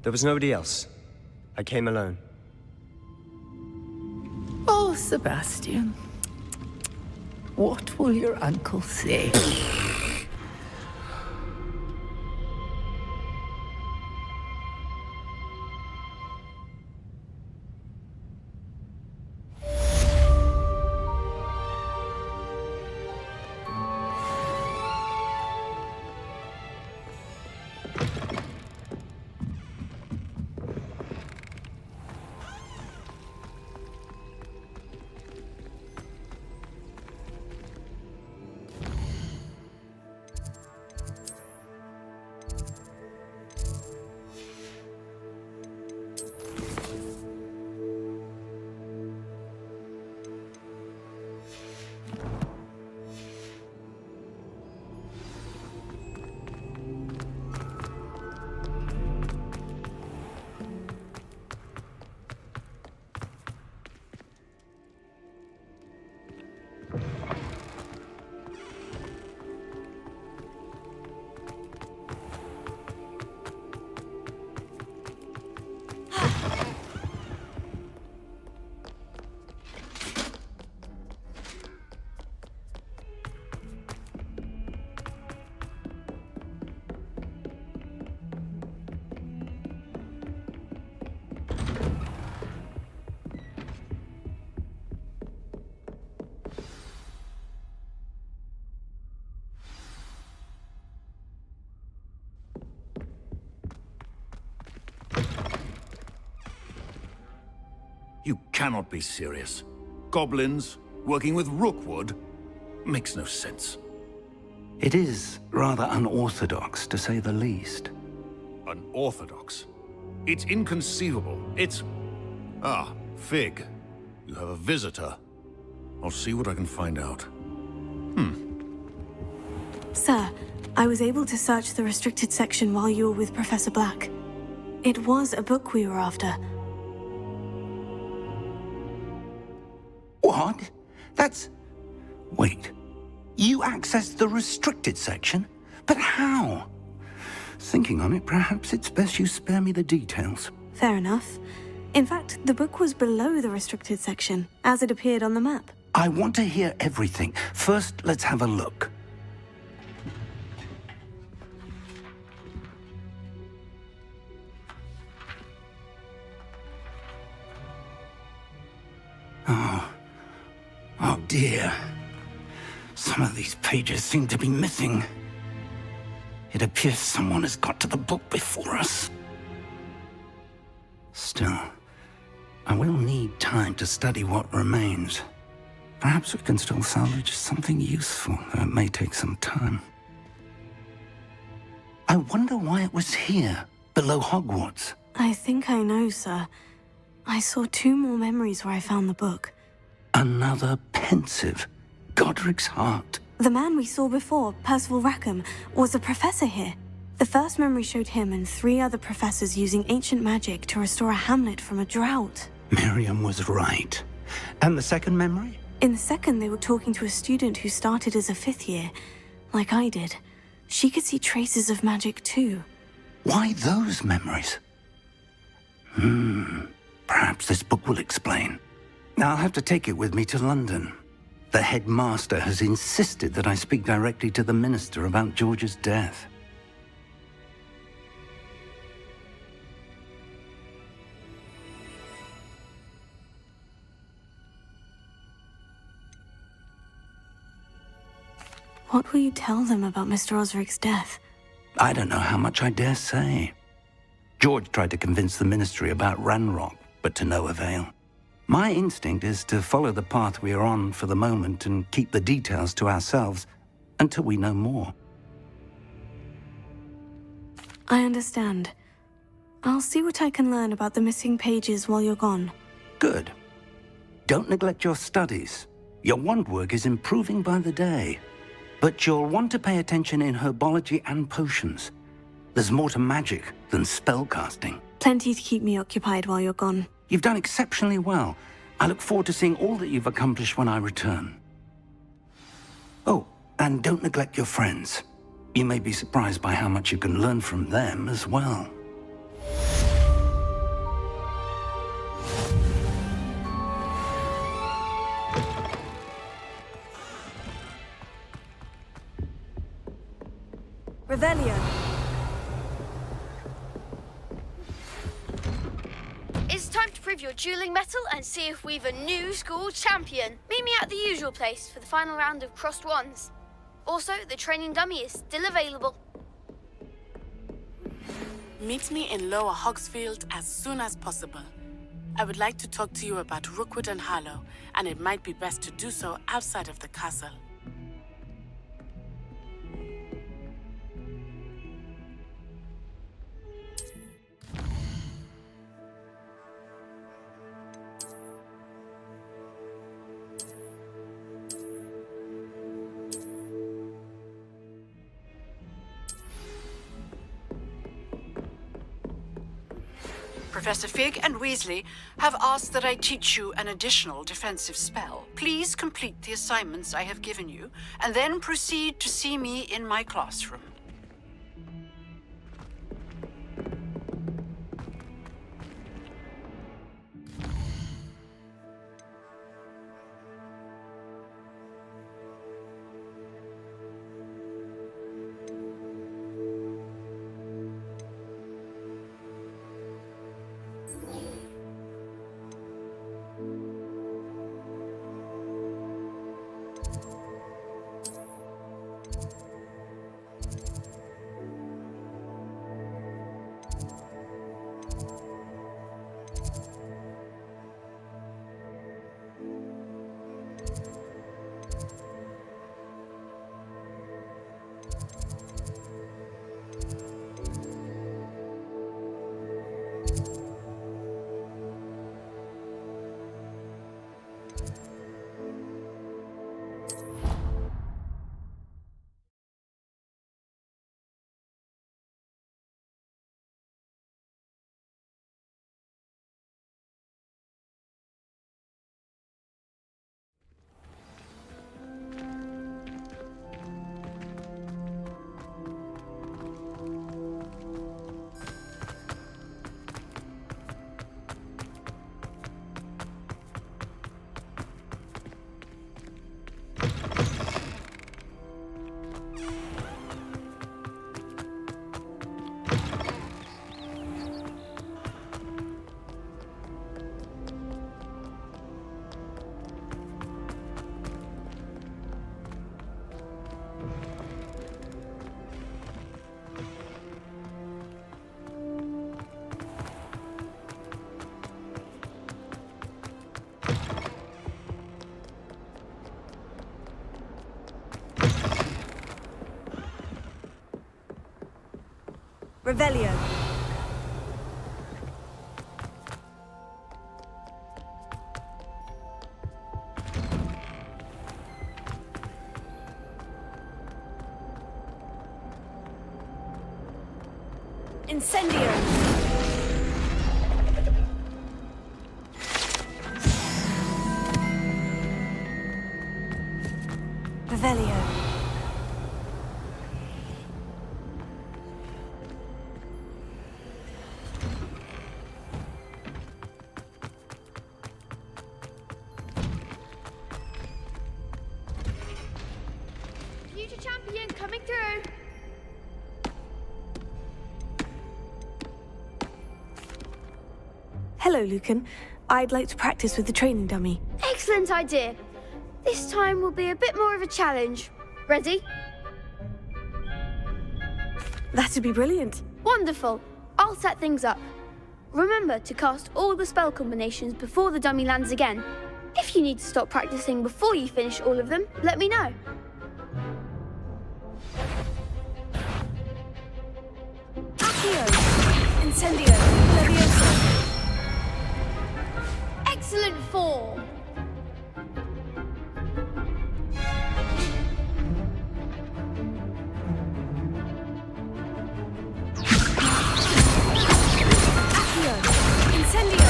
There was nobody else. I came alone. Oh, Sebastian. What will your uncle say? You cannot be serious. Goblins working with Rookwood makes no sense. It is rather unorthodox, to say the least. Unorthodox? It's inconceivable. It's... Ah, Fig. You have a visitor. I'll see what I can find out. Sir, I was able to search the restricted section while you were with Professor Black. It was a book we were after. What? That's... Wait. You accessed the restricted section? But how? Thinking on it, perhaps it's best you spare me the details. Fair enough. In fact, the book was below the restricted section, as it appeared on the map. I want to hear everything. First, let's have a look. Oh dear. Some of these pages seem to be missing. It appears someone has got to the book before us. Still, I will need time to study what remains. Perhaps we can still salvage something useful, though it may take some time. I wonder why it was here, below Hogwarts. I think I know, sir. I saw 2 more memories where I found the book. Another pensive. Godric's heart. The man we saw before, Percival Rackham, was a professor here. The first memory showed him and 3 other professors using ancient magic to restore a hamlet from a drought. Miriam was right. And the second memory? In the second, they were talking to a student who started as a 5th year, like I did. She could see traces of magic too. Why those memories? Perhaps this book will explain. I'll have to take it with me to London. The headmaster has insisted that I speak directly to the minister about George's death. What will you tell them about Mr. Osric's death? I don't know how much I dare say. George tried to convince the ministry about Ranrock, but to no avail. My instinct is to follow the path we are on for the moment and keep the details to ourselves until we know more. I understand. I'll see what I can learn about the missing pages while you're gone. Good. Don't neglect your studies. Your wand work is improving by the day. But you'll want to pay attention in herbology and potions. There's more to magic than spellcasting. Plenty to keep me occupied while you're gone. You've done exceptionally well. I look forward to seeing all that you've accomplished when I return. Oh, and don't neglect your friends. You may be surprised by how much you can learn from them as well. Revelio. It's time to prove your dueling mettle and see if we've a new school champion. Meet me at the usual place for the final round of crossed wands. Also, the training dummy is still available. Meet me in Lower Hogsfield as soon as possible. I would like to talk to you about Rookwood and Harlow, and it might be best to do so outside of the castle. Professor Fig and Weasley have asked that I teach you an additional defensive spell. Please complete the assignments I have given you, and then proceed to see me in my classroom. Revelio. Incendio. Revelio. Future champion coming through. Hello, Lucan. I'd like to practice with the training dummy. Excellent idea. This time will be a bit more of a challenge. Ready? That'd be brilliant. Wonderful. I'll set things up. Remember to cast all the spell combinations before the dummy lands again. If you need to stop practicing before you finish all of them, let me know. Accio. Incendio. Leviosa. Excellent form. Accio. Incendio.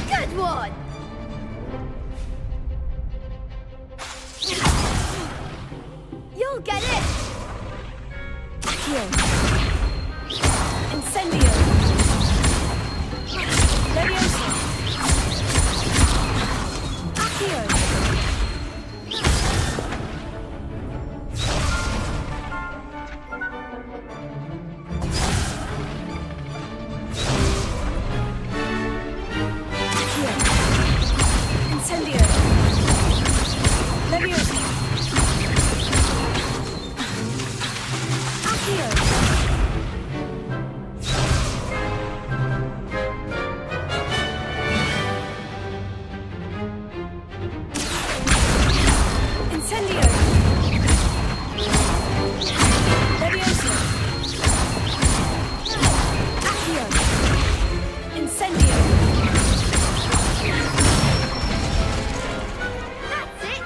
Good one. You'll get it. Accio. Incendio. Leviosa. Accio. Accio. Incendio. Leviosa. Accio. Incendio. Leviosa. Accio. Incendio. That's it.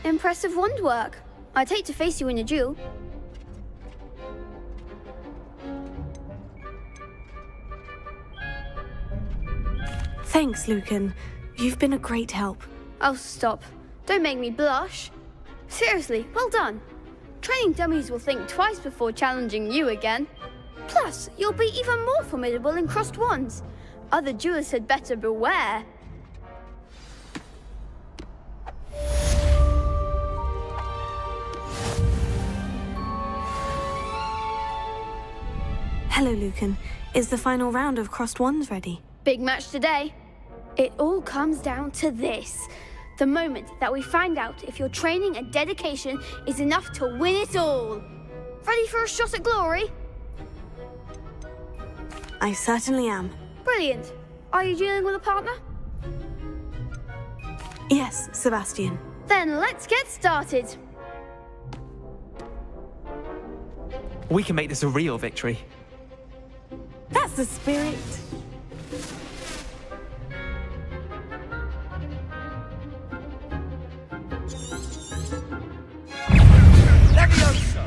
Impressive wand work. I'd hate to face you in a duel. Thanks, Lucan. You've been a great help. Oh, stop. Don't make me blush. Seriously, well done. Training dummies will think twice before challenging you again. Plus, you'll be even more formidable in crossed wands. Other duelists had better beware. Hello, Lucan. Is the final round of crossed wands ready? Big match today. It all comes down to this. The moment that we find out if your training and dedication is enough to win it all. Ready for a shot at glory? I certainly am. Brilliant. Are you dealing with a partner? Yes, Sebastian. Then let's get started. We can make this a real victory. That's the spirit. Levioso!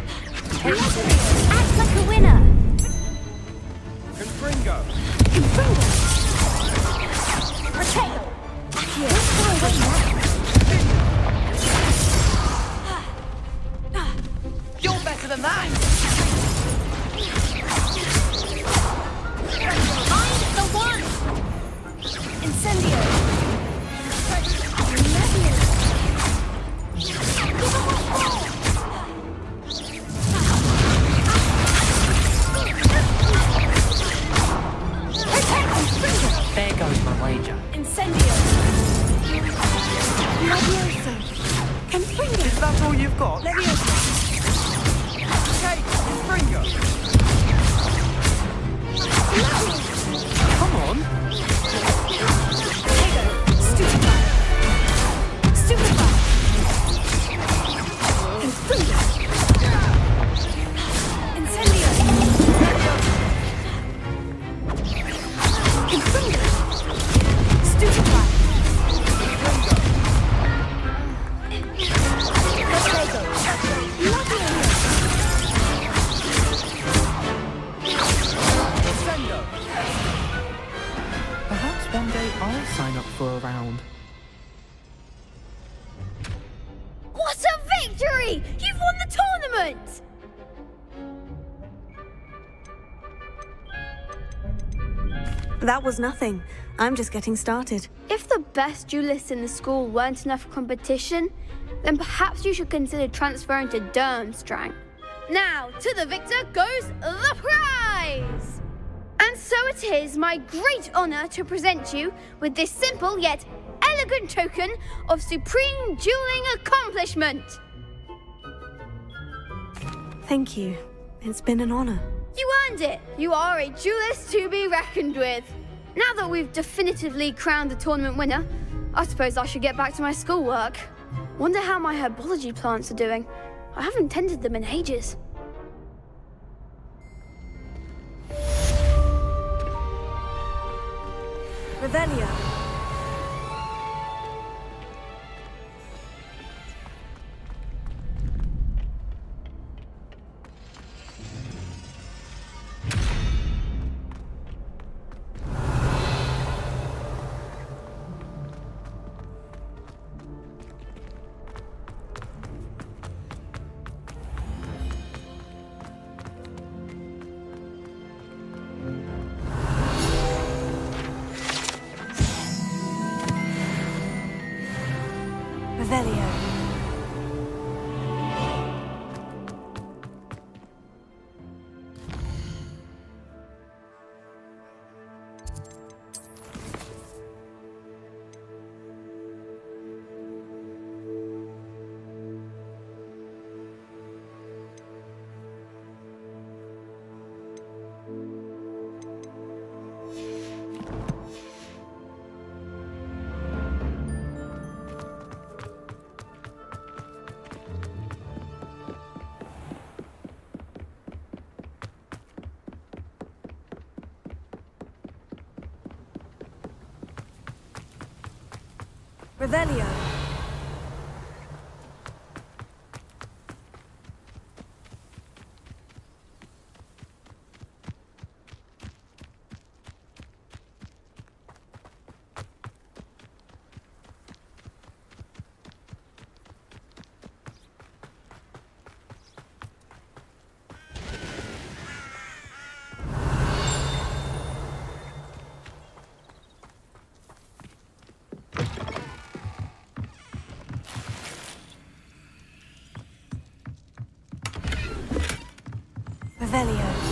Act like a winner. Confringo! Protect. You're better than that! I'm the one. Incendio. There goes my wager. Incendio. Leviosa. Confringo. Is that all you've got? Leviosa. Take Confringo! Come on! Stupefy. Stupefy. Confringo. one day I'll sign up for a round. What a victory! You've won the tournament! That was nothing. I'm just getting started. If the best duelists in the school weren't enough competition, then perhaps you should consider transferring to Durmstrang. Now, to the victor goes the prize! And so it is my great honor to present you with this simple yet elegant token of supreme dueling accomplishment. Thank you. It's been an honor. You earned it. You are a duelist to be reckoned with. Now that we've definitively crowned the tournament winner, I suppose I should get back to my schoolwork. Wonder how my herbology plants are doing. I haven't tended them in ages. Revelio. Revelio. Revelio. Revelio.